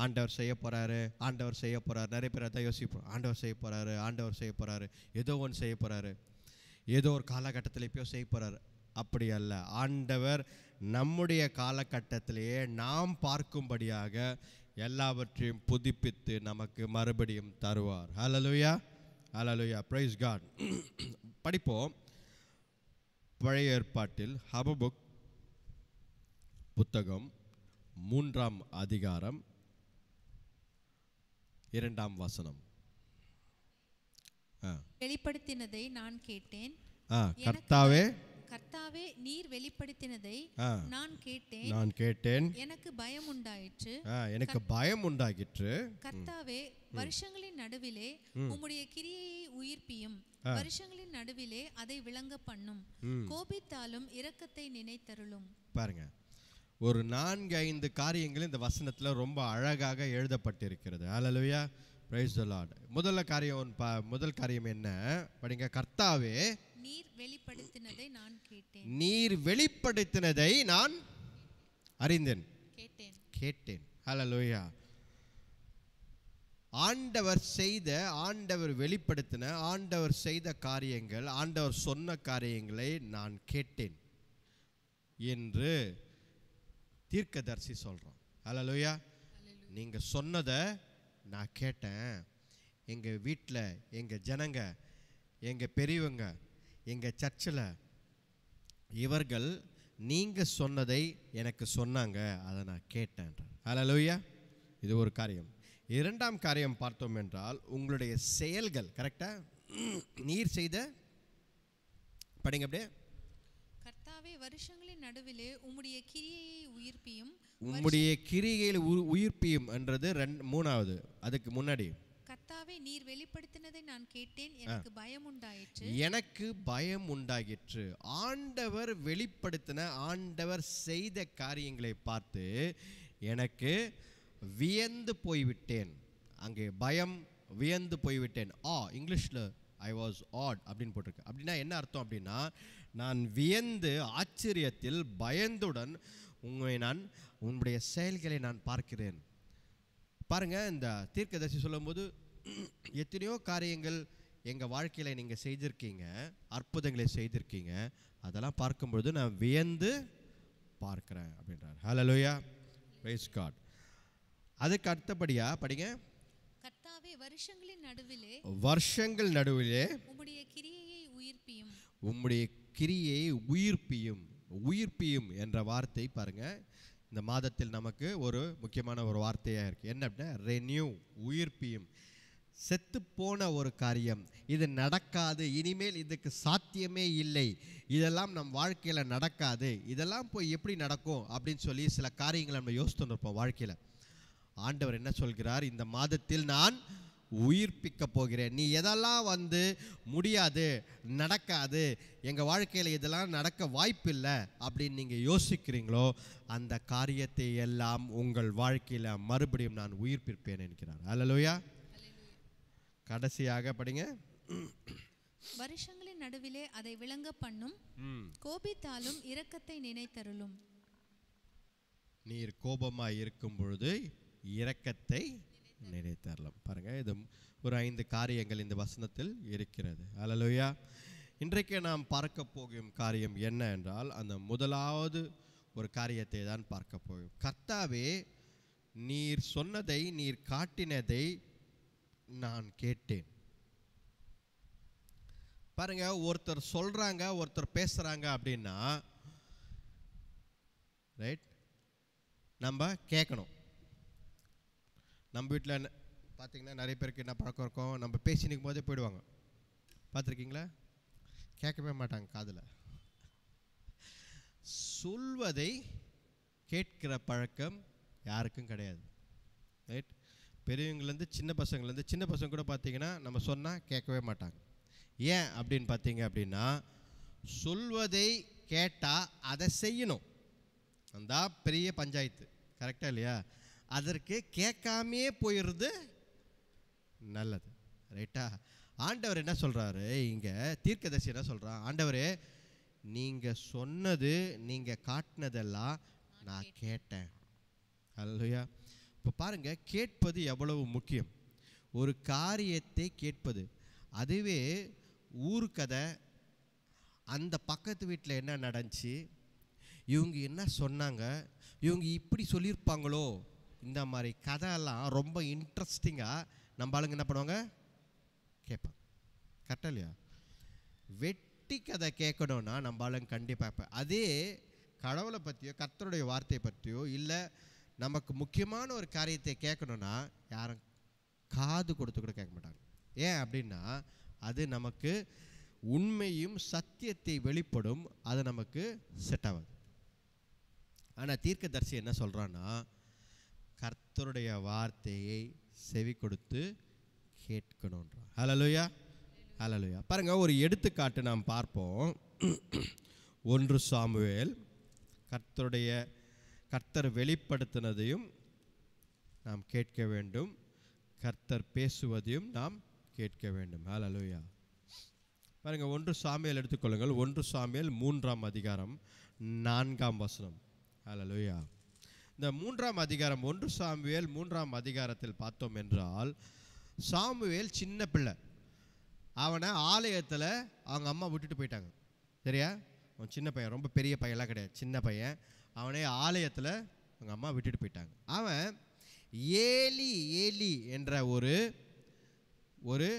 ஆண்டவர் செய்ய போகிறாரு. நிறைய பேர் அதை யோசிப்போம். ஆண்டவர் செய்ய போகிறாரு, ஏதோ ஒன்று செய்ய போகிறாரு, ஏதோ ஒரு காலகட்டத்தில் இப்போயோ செய்ய போகிறாரு. அப்படி அல்ல. ஆண்டவர் நம்முடைய காலகட்டத்திலேயே நாம் பார்க்கும்படியாக எல்லாவற்றையும் புதுப்பித்து நமக்கு மறுபடியும் தருவார். ஹல்லேலூயா, ஹல்லேலூயா, பிரைஸ் காட். படிப்போம். பழைய ஏற்பாட்டில் ஹபகுக் புத்தகம் 3ஆம் அதிகாரம் 2ஆம் வசனம். வெளிப்படுத்தினதை நான் கேட்டேன். கர்த்தாவே நீர் வெளிப்படுத்தினதை நான் கேட்டேன். எனக்கு பயம் உண்டாயிற்று. கர்த்தாவே வருஷங்களின் நடுவிலே உம்முடைய கிரியையை உயிர்ப்பியும். வருஷங்களின் நடுவிலே அதை விளங்க பண்ணும். கோபித்தாலும் இரக்கத்தை நினைத்தருளும். பாருங்க, ஒரு 4-5 காரியங்கள் இந்த வசனத்துல ரொம்ப அழகாக எழுதப்பட்டிருக்கிறது. ஹல்லேலூயா, பிரைஸ் தி லார்ட். முதல் காரியம் என்ன படிங்க? கர்த்தாவே நீர் வெளிப்படுத்தினதை நான் கேட்டேன். நீர் வெளிப்படுத்தினதை நான் அறிந்தேன், கேட்டேன். ஹல்லேலூயா. ஆண்டவர் வெளிப்படுத்தின, ஆண்டவர் செய்த காரியங்கள், ஆண்டவர் சொன்ன காரியங்களை நான் கேட்டேன் என்று தீர்க்கதரிசி சொல்றோம். ஹல்லேலூயா. நீங்க சொன்னதை நான் கேட்டேன். எங்க வீட்டில், எங்க ஜனங்க, எங்க பெரியவங்க, எங்க சர்ச்சில் இவர்கள் நீங்க சொன்னதை எனக்கு சொன்னாங்க, அதை நான் கேட்டேன். ஹல்லேலூயா. இது ஒரு காரியம். 2ஆம் காரியம் பார்த்தோம் என்றால் உங்களுடைய செயல்கள். கரெக்டா? நீர் செய்த படிங்க அப்படியே. கர்த்தாவே வருஷங்களின் நடுவிலே உம்முடைய கிரியையை உயிர்ப்பியும். உம்முடைய கிரியையில் உயிர்ப்பியும் என்றது 3வது. அதுக்கு முன்னாடி கர்த்தாவே நீர் வெளிப்படுத்தினதை நான் கேட்டேன். எனக்கு பயம் உண்டாயிற்று. ஆண்டவர் வெளிப்படுத்தின, ஆண்டவர் செய்த காரியங்களை பார்த்து எனக்கு வியந்து போய்விட்டேன். அங்கே பயம், வியந்து போய்விட்டேன். இங்கிலீஷில் ஐ வாஸ் ஆட் அப்படின்னு போட்டிருக்கு. அப்படின்னா என்ன அர்த்தம் அப்படின்னா, நான் வியந்து ஆச்சரியத்தில் பயந்துடன் உன்னுடைய செயல்களை நான் பார்க்கிறேன். பாருங்க, இந்த தீர்க்கதரிசி சொல்லும்போது எத்தனையோ காரியங்கள் எங்கள் வாழ்க்கையில் நீங்கள் செய்திருக்கீங்க, அற்புதங்களை செய்திருக்கீங்க, அதெல்லாம் பார்க்கும்பொழுது நான் வியந்து பார்க்கிறேன் அப்படின்றார். ஹல்லேலூயா, பிரைஸ் காட். அதுக்கு அடுத்தபடியா படிங்க. கர்த்தாவே வருஷங்கள் நடுவிலே உம்முடைய கிரியையை உயிர்ப்பியும். உம்முடைய கிரியையை உயிர்ப்பியும் என்ற வார்த்தை பாருங்க, இந்த மாதத்தில் நமக்கு ஒரு முக்கியமான ஒரு வார்த்தையாக இருக்குது. என்ன அப்படின்னா ரெனியூ, உயிர்ப்பியும். செத்து போன ஒரு காரியம், இது நடக்காது, இனிமேல் இதுக்கு சாத்தியமே இல்லை, இதெல்லாம் நம் வாழ்க்கையில் நடக்காது, இதெல்லாம் போய் எப்படி நடக்கும் அப்படின்னு சொல்லி சில காரியங்களை நம்ம யோசித்து இருப்போம் வாழ்க்கையில். ஆண்டவர் என்ன சொல்கிறார்? இந்த மாதத்தில் நான் உயிர்ப்பிக்க போகிறேன். நீ எதெல்லாம் முடியாது, நடக்காது, எங்கள் வாழ்க்கையில் இதெல்லாம் நடக்க வாய்ப்பில்லை அப்படின்னு நீங்கள் யோசிக்கிறீங்களோ, அந்த காரியத்தை எல்லாம் உங்கள் வாழ்க்கையில் மறுபடியும் நான் உயிர்ப்பிப்பேன் என்கிறார். ஹல்லேலூயா. கடைசியாக படிங்க. வருஷங்களின் நடுவிலே அதை விளங்க பண்ணும். கோபித்தாலும் இரக்கத்தை நினைத்தருளும். நீர் கோபமாய் இருக்கும் பொழுது இரக்கத்தை நினைத்தரலாம். பாருங்க, இது ஒரு 5 காரியங்கள் இந்த வசனத்தில் இருக்கிறது. ஹல்லேலூயா. இன்றைக்கு நாம் பார்க்க போகும் காரியம் என்ன என்றால், அந்த முதலாவது ஒரு காரியத்தை தான் பார்க்க போகும். கர்த்தாவே நீர் சொன்னதை, நீர் காட்டினதை நான் கேட்டேன். பாருங்க, ஒருத்தர் சொல்றாங்க, ஒருத்தர் பேசுறாங்க அப்படின்னா ரைட், நம்ம கேட்கணும். நம்ம வீட்டில் பார்த்தீங்கன்னா நிறைய பேருக்கு என்ன பழக்கம் இருக்கும், நம்ம பேசி நிற்கும் போதே போயிடுவாங்க. பார்த்துருக்கீங்களா? கேட்கவே மாட்டாங்க காதில். சொல்வதை கேட்கிற பழக்கம் யாருக்கும் கிடையாது. ரைட், பெரியவங்கலேருந்து சின்ன பசங்கள்லேருந்து, சின்ன பசங்க கூட பார்த்தீங்கன்னா நம்ம சொன்னால் கேட்கவே மாட்டாங்க. ஏன் அப்படின்னு பார்த்தீங்க அப்படின்னா, சொல்வதை கேட்டால் அதை செய்யணும். அந்த பெரிய பஞ்சாயத்து. கரெக்டாக இல்லையா? அதற்கு கேட்காமே போயிடுறது நல்லது. ரைட்டா? ஆண்டவர் என்ன சொல்கிறாரு இங்கே, தீர்க்கதரிசி என்ன சொல்கிறான்? ஆண்டவரே, நீங்கள் சொன்னது, நீங்கள் காட்டினதெல்லாம் நான் கேட்டேன். ஹல்லேலூயா. இப்போ பாருங்கள், கேட்பது எவ்வளவு முக்கியம். ஒரு காரியத்தை கேட்பது. அதுவே ஊருக்கதை, அந்த பக்கத்து வீட்டில் என்ன நடந்துச்சு, இவங்க என்ன சொன்னாங்க, இவங்க இப்படி சொல்லியிருப்பாங்களோ இந்த மாதிரி கதையெல்லாம் ரொம்ப இன்ட்ரெஸ்டிங்காக நம்ம ஆளுங்க என்ன பண்ணுவாங்க, கேட்பாங்க. கரெக்டாக இல்லையா? வெட்டி கதை கேட்கணுன்னா நம்ம ஆளுங்க கண்டிப்பாக. அதே கடவுளை பற்றியோ கர்த்தருடைய வார்த்தையை பற்றியோ இல்லை நமக்கு முக்கியமான ஒரு காரியத்தை கேட்கணுன்னா யாரும் காது கொடுத்து கூட கேட்க மாட்டாங்க. ஏன் அப்படின்னா அது நமக்கு உண்மையும் சத்தியத்தை வெளிப்படும், அது நமக்கு செட் ஆகாது. ஆனால் தீர்க்கதரிசி என்ன சொல்கிறான்னா, கர்த்தருடைய வார்த்தையை செவி கொடுத்து கேட்கணுன்றான். ஹல்லேலூயா, ஹல்லேலூயா. பாருங்க, ஒரு எடுத்துக்காட்டு நாம் பார்ப்போம். 1 சாமுவேல். கர்த்தர் வெளிப்படுத்தினதையும் நாம் கேட்க வேண்டும், கர்த்தர் பேசுவதையும் நாம் கேட்க வேண்டும். ஹல்லேலூயா. பாருங்க, 1 சாமுவேல் எடுத்துக்கொள்ளுங்கள். 1 சாமுவேல் 3ஆம் அதிகாரம் 4ஆம் வசனம். ஹல்லேலூயா. இந்த 3ஆம் அதிகாரம் 1 சாமுவேல் 3ஆம் அதிகாரத்தில் பார்த்தோம் என்றால், சாமுவேல் சின்ன பிள்ளை. அவனை ஆலயத்தில் அவங்க அம்மா விட்டுட்டு போயிட்டாங்க. சரியா? அவன் சின்ன பையன், ரொம்ப பெரிய பையன்லாம் கிடையாது, சின்ன பையன். அவனே ஆலயத்தில் அவங்க அம்மா விட்டுட்டு போயிட்டாங்க. அவன் ஏலி ஏலி என்ற ஒரு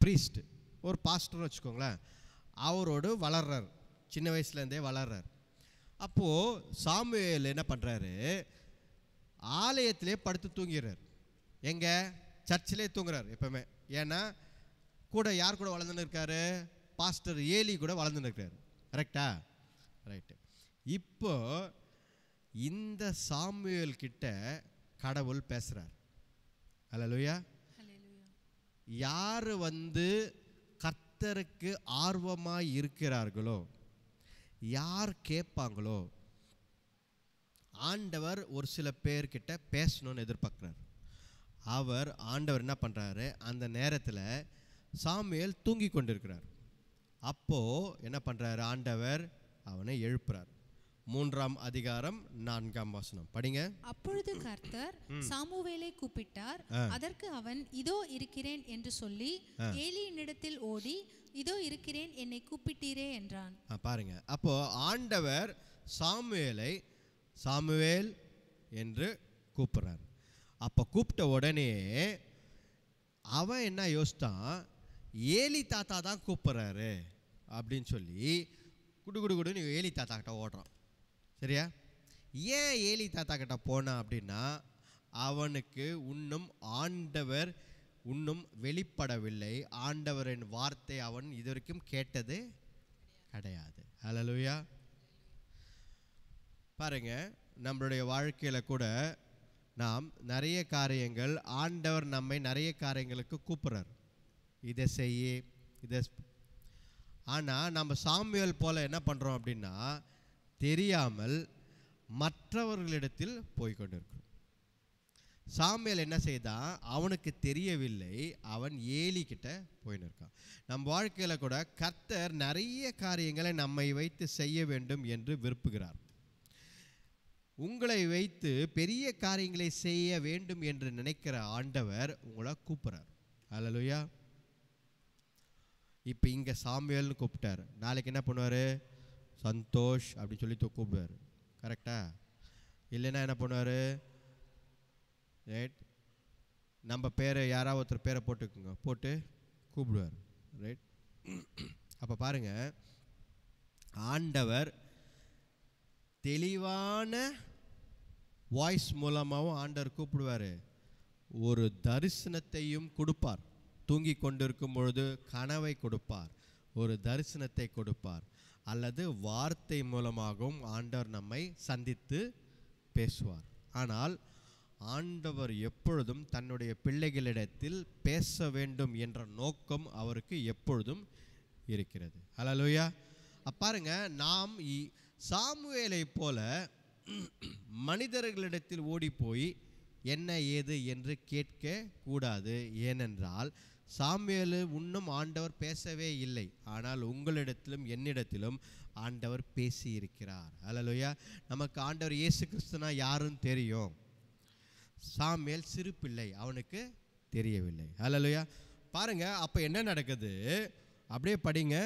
ப்ரீஸ்ட், ஒரு பாஸ்டர்னு வச்சுக்கோங்களேன், அவரோடு வளர்றார், சின்ன வயசுலேருந்தே வளர்றார். அப்போது சாமுவேல் என்ன பண்ணுறாரு, ஆலயத்திலே படுத்து தூங்கிறார். எங்கே? சர்ச்சிலே தூங்குறார் எப்பவுமே. ஏன்னா கூட யார் கூட வளர்ந்துன்னு இருக்காரு? பாஸ்டர் ஏலி கூட வளர்ந்துன்னு இருக்காரு. கரெக்டா? ரைட்டு. இப்போ இந்த சாமுவேல் கிட்ட கடவுள் பேசுகிறார். ஹல்லேலூயா. யார் கர்த்தருக்கு ஆர்வமாக இருக்கிறார்களோ, யார் கேட்பாங்களோ, ஆண்டவர் ஒரு சில பேர்கிட்ட பேசணும்னு எதிர்பார்க்குறார். ஆண்டவர் என்ன பண்ணுறாரு, அந்த நேரத்தில் சாமுவேல் தூங்கி கொண்டிருக்கிறார். அப்போது என்ன பண்ணுறாரு, ஆண்டவர் அவனை எழுப்புறார். 3ஆம் அதிகாரம் 4ஆம் வசனம் படிங்க. அப்பொழுது கர்த்தர் சாமுவேலை கூப்பிட்டார். அதற்கு அவன், இதோ இருக்கிறேன் என்று சொல்லி ஏலியினிடத்தில் ஓடி, இதோ இருக்கிறேன், என்னை கூப்பிட்டீரே என்றான். பாருங்க, அப்போ ஆண்டவர் சாமுவேலை சாமுவேல் என்று கூப்பிடுறார். அப்போ கூப்பிட்ட உடனே அவன் என்ன யோசித்தான், ஏலி தாத்தா தான் கூப்பிட்றாரு அப்படின்னு சொல்லி குடுகுடுன்னு ஏலி தாத்தா கிட்ட ஓடுறான். சரியா? ஏன் ஏலி தாத்தா கிட்ட போனான் அப்படின்னா, அவனுக்கு ஆண்டவர் இன்னும் வெளிப்படவில்லை. ஆண்டவரின் வார்த்தை அவன் இதுவரைக்கும் கேட்டது கிடையாது. ஹல்லேலூயா. பாருங்க, நம்மளுடைய வாழ்க்கையில் கூட நாம் நிறைய காரியங்கள், ஆண்டவர் நம்மை நிறைய காரியங்களுக்கு கூப்பிட்றார், இதை செய்ய இதை. ஆனால் நம்ம சாமுவேல் போல் என்ன பண்ணுறோம் அப்படின்னா, தெரியாமல் மற்றவர்களிடத்தில் போய்கொண்டிருக்கிறோம். சாமுவேல் என்ன செய்தான், அவனுக்கு தெரியவில்லை, அவன் ஏலி கிட்ட போயின்னு இருக்கான். நம் வாழ்க்கையில் கூட கர்த்தர் நிறைய காரியங்களை நம்மை வைத்து செய்ய வேண்டும் என்று விரும்புகிறார். உங்களை வைத்து பெரிய காரியங்களை செய்ய வேண்டும் என்று நினைக்கிற ஆண்டவர் உங்களை கூப்பிட்றார். ஹல்லேலூயா. இப்போ இங்கே சாமுவேல்னு கூப்பிட்டார், நாளைக்கு என்ன பண்ணுவார், சந்தோஷ் அப்படின்னு சொல்லி கூப்பிடுவார். கரெக்டா? இல்லைன்னா என்ன பண்ணுவார், ரைட், நம்ம பேரை யாராவது ஒருத்தர் பேரை போட்டு கூப்பிடுவார். ரைட். அப்போ பாருங்க, ஆண்டவர் தெளிவான வாய்ஸ் மூலமாகவும் ஆண்டவர் கூப்பிடுவார். ஒரு தரிசனத்தையும் கொடுப்பார். தூங்கி கொண்டிருக்கும் பொழுது கனவை கொடுப்பார், ஒரு தரிசனத்தை கொடுப்பார், அல்லது வார்த்தை மூலமாகவும் ஆண்டவர் நம்மை சந்தித்து பேசுவார். ஆனால் ஆண்டவர் எப்பொழுதும் தன்னுடைய பிள்ளைகளிடத்தில் பேச வேண்டும் என்ற நோக்கம் அவருக்கு எப்பொழுதும் இருக்கிறது. ஹல்லேலூயா. பாருங்க, நாம் சாமுவேலை போல மனிதர்களிடத்தில் ஓடி போய் என்ன ஏது என்று கேட்க கூடாது. ஏனென்றால் சாமுவேல் இன்னும் ஆண்டவர் பேசவே இல்லை, ஆனால் உங்களிடத்திலும் என்னிடத்திலும் ஆண்டவர் பேசி இருக்கிறார். ஹல்லேலூயா. நமக்கு ஆண்டவர் இயேசு கிறிஸ்துனா யாருன்னு தெரியும், சாமுவேல் சிறு பிள்ளை, அவனுக்கு தெரியவில்லை. ஹல்லேலூயா. பாருங்க, அப்போ என்ன நடக்குது, அப்படியே படிங்க,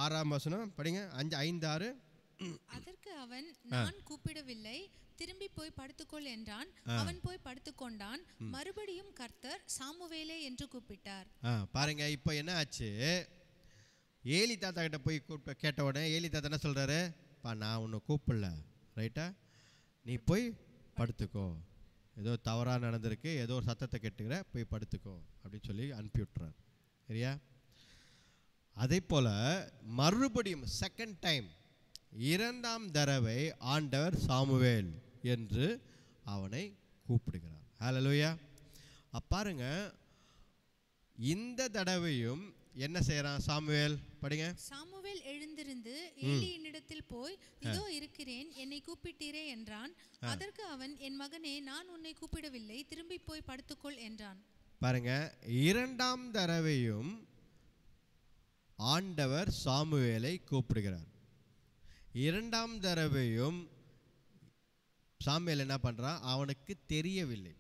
6ஆம் வசனம் படிங்க, 5, 5, 6. அதற்கு அவன், நான் கூப்பிடவில்லை, திரும்பி போய் படுத்துக்கொள் என்றான். அவன் போய் படுத்துக்கொண்டான். மறுபடியும் கர்த்தர் சாமுவேலே என்று கூப்பிட்டார். பாருங்க, இப்போ என்ன ஆச்சு? ஏலி தாத்தா கிட்ட போய் கேட்ட உடனே ஏலி தாத்தா என்ன சொல்றாரு? நான் உன்னை கூப்பிடல, ரைட்டா, நீ போய் படுத்துக்கோ, ஏதோ தவறாக நடந்திருக்கு, ஏதோ ஒரு சத்தத்தை கேட்டுக்கிற, போய் படுத்துக்கோ அப்படின்னு சொல்லி அனுப்பி விட்டுறார். சரியா? அதே போல் மறுபடியும் செகண்ட் டைம், இரண்டாம் தடவை ஆண்டவர் சாமுவேல் என்று அவனை கூப்பிடுகிறார். ஹல்லேலூயா. பாருங்க, இந்த தடவையும் என்ன செய்யறான் சாமுவேல்? படிங்க. சாமுவேல் எழுந்திருந்து ஏலியினிடத்தில் போய், இதோ இருக்கிறேன், என்னை கூப்பிட்டீரே என்றான். அதற்கு அவன், என் மகனே, நான் உன்னை கூப்பிடவில்லை, திரும்பி போய் படுத்துக்கொள் என்றான். பாருங்க, இரண்டாம் தடவையும் ஆண்டவர் சாமுவேலை கூப்பிடுகிறார். இரண்டாம் தடவையும் சாமுவேல் என்ன பண்றான்? அவனுக்கு தெரியவில்லை.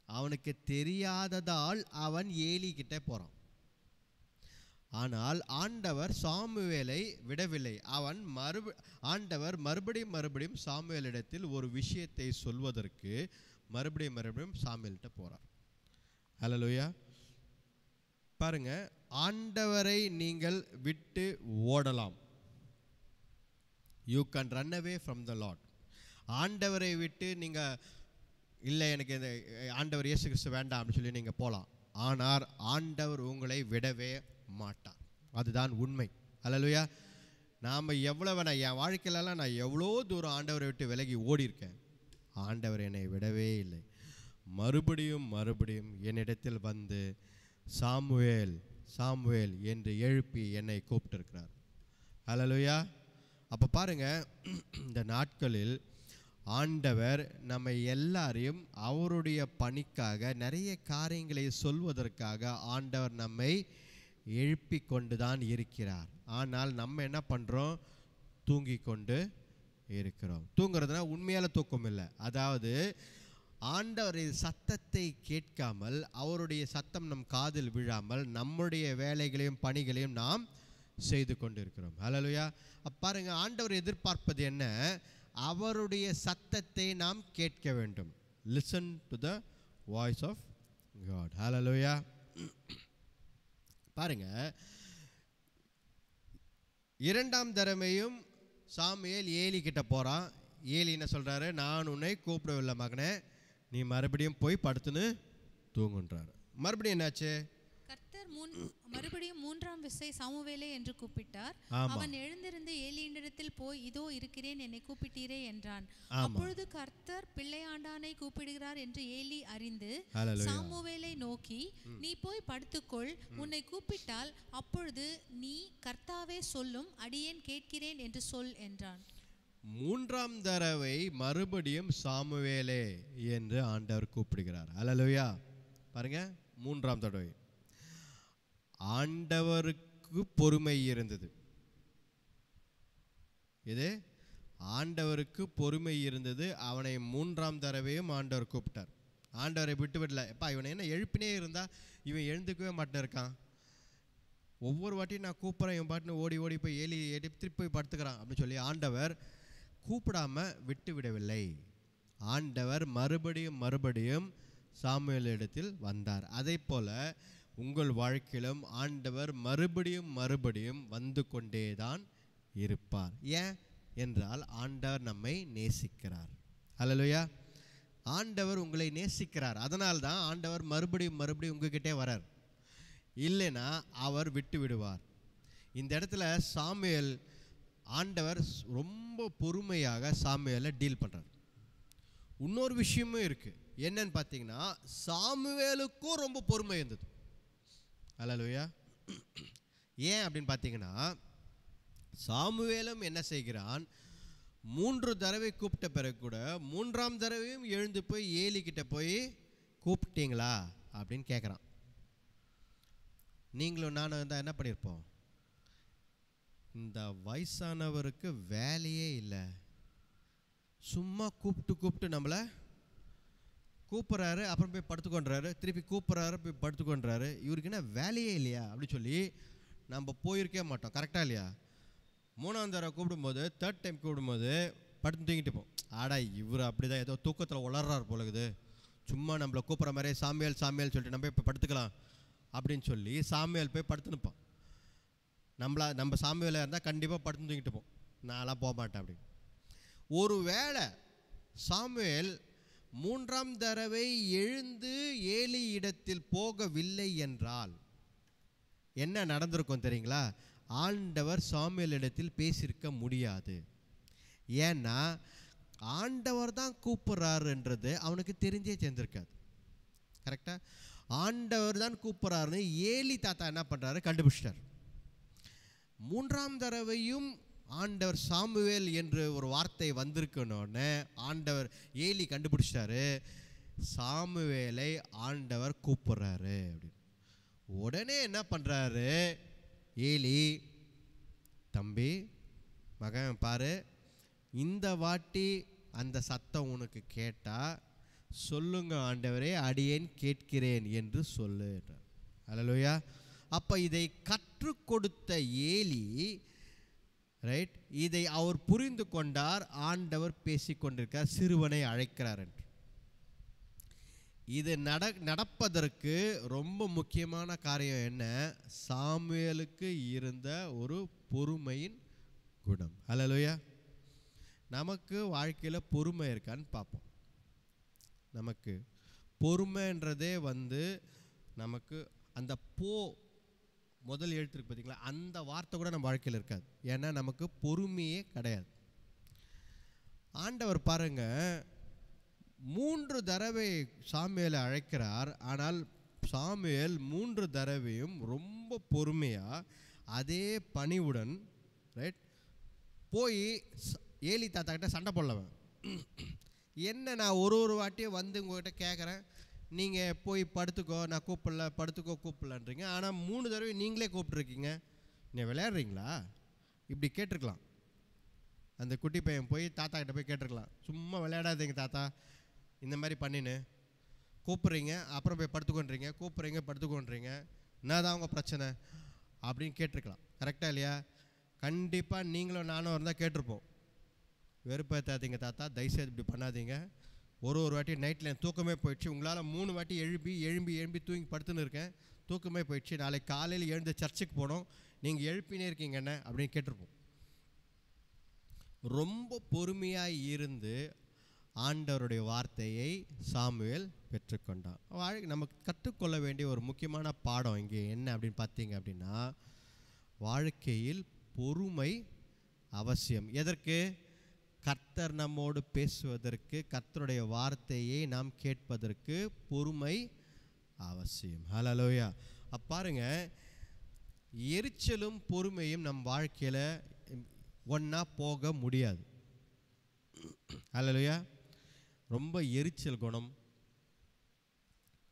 அவனுக்கு தெரியாததால் அவன் ஏலி கிட்ட போறான். ஆனால் ஆண்டவர் சாமுவேலை விடவில்லை. ஆண்டவர் மறுபடியும் சாமுவேலிடத்தில் ஒரு விஷயத்தை சொல்வதற்கு மறுபடியும் சாமுவேல்கிட்ட போறார். ஹல்லேலூயா. பாருங்க, ஆண்டவரை நீங்கள் விட்டு ஓடலாம். You can run away from the Lord. ஆண்டவரை விட்டு நீங்கள் இல்லை, எனக்கு இந்த ஆண்டவர் இயேசு கிறிஸ்து வேண்டாம் அப்படின்னு சொல்லி நீங்கள் போகலாம். ஆனால் ஆண்டவர் உங்களை விடவே மாட்டார். அதுதான் உண்மை. ஹல்லேலூயா. நாம் எவ்வளவு, என் வாழ்க்கையிலலாம் நான் எவ்வளோ தூரம் ஆண்டவரை விட்டு விலகி ஓடி இருக்கேன். ஆண்டவர் என்னை விடவே இல்லை. மறுபடியும் என்னிடத்தில் வந்து சாமுவேல் சாமுவேல் என்று எழுப்பி என்னை கூப்பிட்டுருக்கிறார். ஹல்லேலூயா. அப்போ பாருங்க, இந்த நாட்களில் ஆண்டவர் நம்ம எல்லாரையும் அவருடைய பணிக்காக நிறைய காரியங்களை சொல்வதற்காக ஆண்டவர் நம்மை எழுப்பி கொண்டு தான் இருக்கிறார். ஆனால் நம்ம என்ன பண்ணுறோம்? தூங்கி கொண்டு இருக்கிறோம். தூங்குறதுனா உண்மையால தூக்கம் இல்லை. அதாவது ஆண்டவரின் சத்தத்தை கேட்காமல், அவருடைய சத்தம் நம் காதில் விழாமல் நம்முடைய வேலைகளையும் பணிகளையும் நாம் செய்து கொண்டு இருக்கிறோம். ஹல்லேலூயா. பாருங்க, ஆண்டவர் எதிர்பார்ப்பது என்ன? அவருடைய சத்தத்தை நாம் கேட்க வேண்டும். Listen to the voice of God. Hallelujah. பாருங்க, இரண்டாம் தடவையும் சாமுவேல் ஏலி கிட்ட போறான். ஏலி என்ன சொல்றாரு? நான் உன்னை கூப்பிடவில்லை மகனே, நீ மறுபடியும் போய் படுத்துன்னு தூங்குன்றாரு. மறுபடியும் என்னாச்சு? கர்த்தர் மறுபடியும் மூன்றாம் விசை சாமுவேலே என்று கூப்பிட்டார். அவன் எழுந்திருந்து ஏலியினிடத்தில் போய், இதோ இருக்கிறேன், என்னை கூப்பிட்டீரே என்றான். அப்பொழுது கர்த்தர் பிள்ளையாண்டானை கூப்பிடுகிறார் என்று ஏலி அறிந்து சாமுவேலை நோக்கி, நீ போய் படுத்துக்கொள், உன்னை கூப்பிட்டால் அப்பொழுது நீ, கர்த்தாவே சொல்லும், அடியேன் கேட்கிறேன் என்று சொல் என்றான். மூன்றாம் தடவை மறுபடியும் சாமுவேலே என்று ஆண்டவர் கூப்பிடுகிறார். ஹல்லேலூயா. பாருங்க, மூன்றாம் தடவை ஆண்டவருக்கு பொறுமை இருந்தது. இது ஆண்டவருக்கு பொறுமை இருந்தது. அவனை மூன்றாம் தடவையும் ஆண்டவர் கூப்பிட்டார். ஆண்டவரை விட்டு விடல. எப்பா, இவனை என்ன எழுப்பினே இருந்தா இவன் எழுந்துக்கவே மாட்டேன் இருக்கான். ஒவ்வொரு வாட்டியும் நான் கூப்பிட்றேன், இவன் பாட்டுன்னு ஓடி ஓடி போய் ஏலி திருப்பி போய் படுத்துக்கிறான் அப்படின்னு சொல்லி ஆண்டவர் கூப்பிடாம விட்டு விடவில்லை. ஆண்டவர் மறுபடியும் சாமுவேலிடத்தில் வந்தார். அதே போல உங்கள் வாழ்க்கையிலும் ஆண்டவர் மறுபடியும் வந்து கொண்டேதான் இருப்பார். ஏன் என்றால் ஆண்டவர் நம்மை நேசிக்கிறார். ஹல்லேலூயா. ஆண்டவர் உங்களை நேசிக்கிறார். அதனால்தான் ஆண்டவர் மறுபடியும் உங்ககிட்டே வரார். இல்லைன்னா அவர் விட்டு விடுவார். இந்த இடத்துல சாமுவேல், ஆண்டவர் ரொம்ப பொறுமையாக சாமுவேலை டீல் பண்ணுறார். இன்னொரு விஷயமும் இருக்குது. என்னன்னு பார்த்தீங்கன்னா, சாமுவேலுக்கும் ரொம்ப பொறுமை இருந்தது. ஹல்லேலூயா. ஏன் அப்படின்னு பார்த்தீங்கன்னா, சாமுவேலும் என்ன செய்கிறான்? 3 தடவை கூப்பிட்ட பிறகு கூட 3ஆம் தடவையும் எழுந்து போய் ஏலி கிட்ட போய் கூப்பிட்டீங்களா அப்படின்னு கேட்குறான். நீங்களும் நானும் இருந்தால் என்ன பண்ணியிருப்போம்? இந்த வயசானவருக்கு வேலையே இல்லை, சும்மா கூப்பிட்டு நம்மளை கூப்பிட்றாரு, அப்புறம் போய் படுத்துக்கொண்டாரு, திருப்பி கூப்பிட்றாரு, போய் படுத்துக்கொண்டாரு, இவருக்கு என்ன வேலையே இல்லையா அப்படின்னு சொல்லி நம்ம போயிருக்கே மாட்டோம். கரெக்டாக இல்லையா? 3ஆம் தடவை கூப்பிடும்போது, 3rd டைம் கூப்பிடும்போது படுத்து தூங்கிட்டு இருப்போம். ஆடா இவர் அப்படிதான் ஏதோ தூக்கத்தில் உளர்றார் போலகுது, சும்மா நம்மளை கூப்பிட்ற மாதிரியே சாமியால் சாமியால் சொல்லிட்டு நம்ம இப்போ படுத்துக்கலாம் அப்படின்னு சொல்லி சாமியால் போய் படுத்து நிற்போம். நம்ம சாமியால் இருந்தால் கண்டிப்பாக படுத்து தூங்கிட்டு இருப்போம். நான்லாம் போக மாட்டேன் அப்படின்னு. ஒரு வேளை சாமுவேல் 3ஆம் தடவை எழுந்து ஏலி இடத்தில் போகவில்லை என்றால் என்ன நடந்திருக்கும் தெரியுங்களா? ஆண்டவர் சாமுவேல் இடத்தில் பேசியிருக்க முடியாது. ஏன்னா ஆண்டவர் தான் கூப்பிட்றாருன்றது அவனுக்கு தெரிஞ்சே சேர்ந்திருக்காது. கரெக்டாக ஆண்டவர் தான் கூப்பிட்றாருன்னு ஏலி தாத்தா என்ன பண்ணுறாரு, கண்டுபிடிச்சிட்டார். 3ஆம் தடவையும் ஆண்டவர் சாமுவேல் என்று ஒரு வார்த்தை வந்திருக்கணுன்னு ஆண்டவர் ஏலி கண்டுபிடிச்சிட்டாரு, சாமுவேலை ஆண்டவர் கூப்பிட்றாரு அப்படின்னு. உடனே என்ன பண்ணுறாரு ஏலி, தம்பி மகன் பாரு, இந்த வாட்டி அந்த சத்தம் உனக்கு கேட்டால் சொல்லுங்க ஆண்டவரே, அடியேன் கேட்கிறேன் என்று சொல்லு. அல்லேலூயா. அப்போ இதை கற்றுக் கொடுத்த ஏலி, ரைட், இதை அவர் புரிந்து கொண்டார். ஆண்டவர் பேசிக்கொண்டிருக்கார், சிறுவனை அழைக்கிறார் என்று. இது நடப்பதற்கு ரொம்ப முக்கியமான காரியம் என்ன? சாமுவேலுக்கு இருந்த ஒரு பொறுமையின் குணம். அல்லேலூயா. நமக்கு வாழ்க்கையில் பொறுமை இருக்கான்னு பார்ப்போம். நமக்கு பொறுமைன்றதே நமக்கு அந்த முதல் எழுத்துருக்கு பார்த்தீங்களா, அந்த வார்த்தை கூட நம்ம வாழ்க்கையில் இருக்காது. ஏன்னா நமக்கு பொறுமையே கிடையாது. ஆண்டவர் பாருங்க 3 தடவை சாமுவேலை அழைக்கிறார். ஆனால் சாமுவேல் 3 தடவையும் ரொம்ப பொறுமையாக அதே பணிவுடன், ரைட், போய் ஏலி தாத்தா கிட்ட சண்டை போடலவன். என்ன நான் ஒரு வாட்டியும் உங்ககிட்ட கேட்குறேன், நீங்கள் போய் படுத்துக்கோ, நான் கூப்பிடல, படுத்துக்கோ கூப்பிடலன்றீங்க. ஆனால் 3 தடவை நீங்களே கூப்பிட்ருக்கீங்க, நீ விளையாடுறீங்களா? இப்படி கேட்டிருக்கலாம். அந்த குட்டி பையன் போய் தாத்தா கிட்ட போய் கேட்டிருக்கலாம், சும்மா விளையாடாதீங்க தாத்தா, இந்த மாதிரி பண்ணின்னு கூப்பிட்றீங்க, அப்புறம் போய் படுத்துக்கொன்றீங்க, கூப்பிட்றீங்க படுத்துக்கொன்றீங்க, என்ன தான் அவங்க பிரச்சனை அப்படின்னு கேட்டிருக்கலாம். கரெக்டாக இல்லையா? கண்டிப்பாக நீங்களும் நானும் இருந்தால் கேட்டிருப்போம், வெறுப்பேற்றாதீங்க தாத்தா, தயவுசெய்து இப்படி பண்ணாதீங்க, ஒரு வாட்டி நைட்டில் என் தூக்கமே போயிடுச்சு, உங்களால் 3 வாட்டி எழும்பி தூங்கி படுத்துன்னு இருக்கேன், தூக்கமே போயிடுச்சு, நாளைக்கு காலையில் எழுந்து சர்ச்சுக்கு போனோம், நீங்கள் எழுப்பினே இருக்கீங்க என்ன அப்படின்னு கேட்டிருப்போம். ரொம்ப பொறுமையாக இருந்து ஆண்டவருடைய வார்த்தையை சாமுவேல் பெற்றுக்கொண்டான். நமக்கு கற்றுக்கொள்ள வேண்டிய ஒரு முக்கியமான பாடம் இங்கே என்ன அப்படின்னு பார்த்தீங்க அப்படின்னா, வாழ்க்கையில் பொறுமை அவசியம். எதற்கு? கர்த்தர் நம்மோடு பேசுவதற்கு, கர்த்தருடைய வார்த்தையை நாம் கேட்பதற்கு பொறுமை அவசியம். ஹல்லேலூயா. பாருங்க, எரிச்சலும் பொறுமையும் நம் வாழ்க்கையில் ஒன்றா போக முடியாது. ஹல்லேலூயா. ரொம்ப எரிச்சல் குணம்,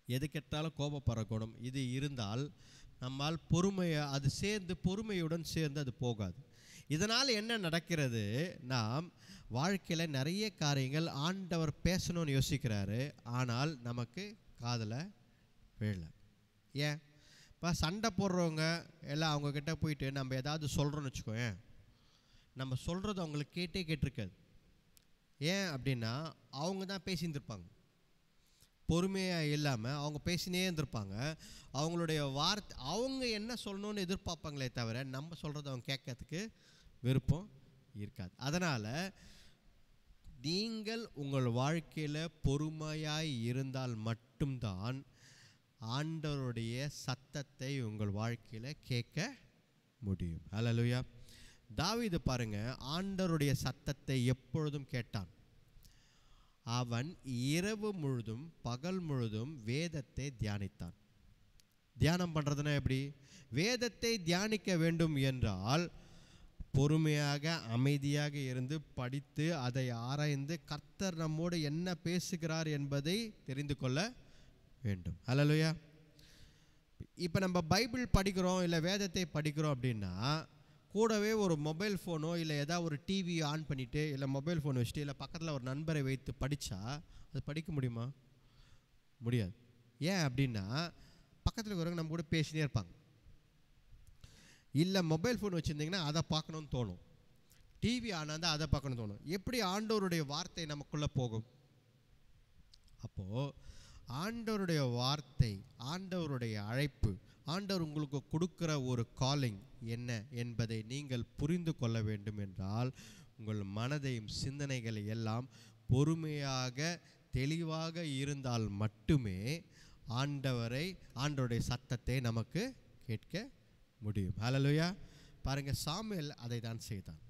எது கெட்டாலும் கோபப்படுற குணம், இது இருந்தால் நம்மால் அது பொறுமையுடன் சேர்ந்து அது போகாது. இதனால் என்ன நடக்கிறது? நாம் வாழ்க்கையில் நிறைய காரியங்கள் ஆண்டவர் பேசணும்னு யோசிக்கிறாரு, ஆனால் நமக்கு காதில் விழலை. ஏன்? இப்போ சண்டை போடுறவங்க எல்லாம் அவங்கக்கிட்ட போயிட்டு நம்ம ஏதாவது சொல்கிறோன்னு வச்சுக்கோங்க, நம்ம சொல்கிறது அவங்களுக்கு கேட்டிருக்காது. ஏன் அப்படின்னா அவங்க தான் பேசியிருந்துருப்பாங்க, பொறுமையாக இல்லாமல் அவங்க பேசினே இருந்திருப்பாங்க. அவங்களுடைய வார்த்தை அவங்க என்ன சொல்லணும்னு எதிர்பார்ப்பாங்களே தவிர நம்ம சொல்கிறத அவங்க கேட்கறதுக்கு விருப்பம் இருக்காது. அதனால் நீங்கள் உங்கள் வாழ்க்கையில் பொறுமையாய் இருந்தால் மட்டும்தான் ஆண்டவருடைய சத்தத்தை உங்கள் வாழ்க்கையில் கேட்க முடியும். ஹல்லேலூயா. தாவீது பாருங்க, ஆண்டவருடைய சத்தத்தை எப்பொழுதும் கேட்டான். அவன் இரவு முழுதும் பகல் முழுதும் வேதத்தை தியானித்தான். தியானம் பண்ணுறதுனா எப்படி? வேதத்தை தியானிக்க வேண்டும் என்றால் பொறுமையாக அமைதியாக இருந்து படித்து அதை ஆராய்ந்து கர்த்தர் நம்மோடு என்ன பேசுகிறார் என்பதை தெரிந்து கொள்ள வேண்டும். ஹல்லேலூயா. இப்போ நம்ம பைபிள் படிக்கிறோம் இல்லை வேதத்தை படிக்கிறோம் அப்படின்னா கூடவே ஒரு மொபைல் ஃபோனோ இல்லை ஏதாவது ஒரு டிவி ஆன் பண்ணிவிட்டு இல்லை மொபைல் ஃபோன் வச்சுட்டு இல்லை பக்கத்தில் ஒரு நண்பரை வைத்து படித்தா அது படிக்க முடியுமா? முடியாது. ஏன் அப்படின்னா பக்கத்தில் இருக்கிறவங்க நம்ம கூட பேசினே இருப்பாங்க. இல்லை மொபைல் ஃபோன் வச்சுருந்தீங்கன்னா அதை பார்க்கணுன்னு தோணும். டிவி ஆனால் தான் அதை பார்க்கணும் தோணும். எப்படி ஆண்டவருடைய வார்த்தை நமக்குள்ளே போகும்? அப்போது ஆண்டவருடைய வார்த்தை, ஆண்டவருடைய அழைப்பு, ஆண்டவர் உங்களுக்கு கொடுக்குற ஒரு காலிங் என்ன என்பதை நீங்கள் புரிந்து கொள்ள வேண்டும் என்றால் உங்கள் மனதையும் சிந்தனைகளை எல்லாம் பொறுமையாக தெளிவாக இருந்தால் மட்டுமே ஆண்டவருடைய சத்தத்தை நமக்கு கேட்க முடியும். ஹல்லேலூயா. பாருங்கள், சாமுவேல் அதை தான் செய்தான்.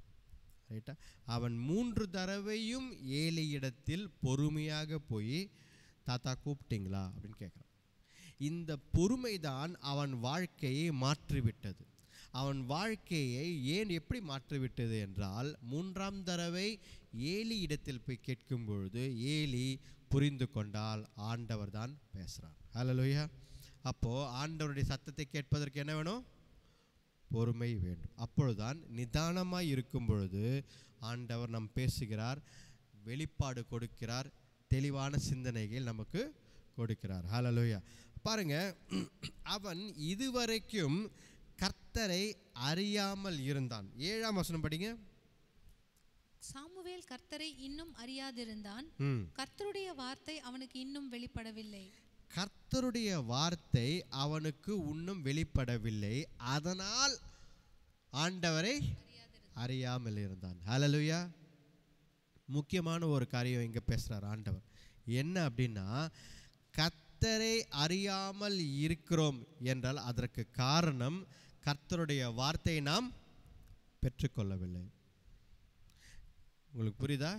ரைட்டா? அவன் 3 தடவையும் ஏலியிடத்தில் பொறுமையாக போய், தாத்தா கூப்பிட்டீங்களா அப்படின்னு கேட்குறான். இந்த பொறுமை தான் அவன் வாழ்க்கையை மாற்றிவிட்டது. அவன் வாழ்க்கையை எப்படி மாற்றிவிட்டது என்றால், 3ஆம் தடவை ஏலி இடத்தில் போய் கேட்கும் பொழுது ஏலி புரிந்து கொண்டால் ஆண்டவர் தான் பேசுகிறார். ஹல்லேலூயா. அப்போது ஆண்டவருடைய சத்தத்தை கேட்பதற்கு என்ன வேணும்? பொறுமை வேண்டும். அப்பொழுதுதான் நிதானமாக இருக்கும் பொழுது ஆண்டவர் நம் பேசுகிறார், வெளிப்பாடு கொடுக்கிறார், தெளிவான சிந்தனைகள் நமக்கு கொடுக்கிறார். ஹல்லேலூயா. பாருங்க, அவன் இதுவரைக்கும் கர்த்தரை அறியாமல் இருந்தான். 7ஆம் வசனம் படிங்க. சாமுவேல் கர்த்தரை இன்னும் அறியாதிருந்தான், கர்த்தருடைய வார்த்தை அவனுக்கு இன்னும் வெளிப்படவில்லை. கர்த்தருடைய வார்த்தை அவனுக்கு இன்னும் வெளிப்படவில்லை, அதனால் ஆண்டவரை அறியாமல் இருந்தான். ஹல்லேலூயா. முக்கியமான ஒரு காரியம் இங்கே பேசுகிறார் ஆண்டவர். என்ன அப்படின்னா, கர்த்தரை அறியாமல் இருக்கிறோம் என்றால் அதற்கு காரணம் கர்த்தருடைய வார்த்தையை நாம் பெற்றுக்கொள்ளவில்லை. உங்களுக்கு புரியுதா?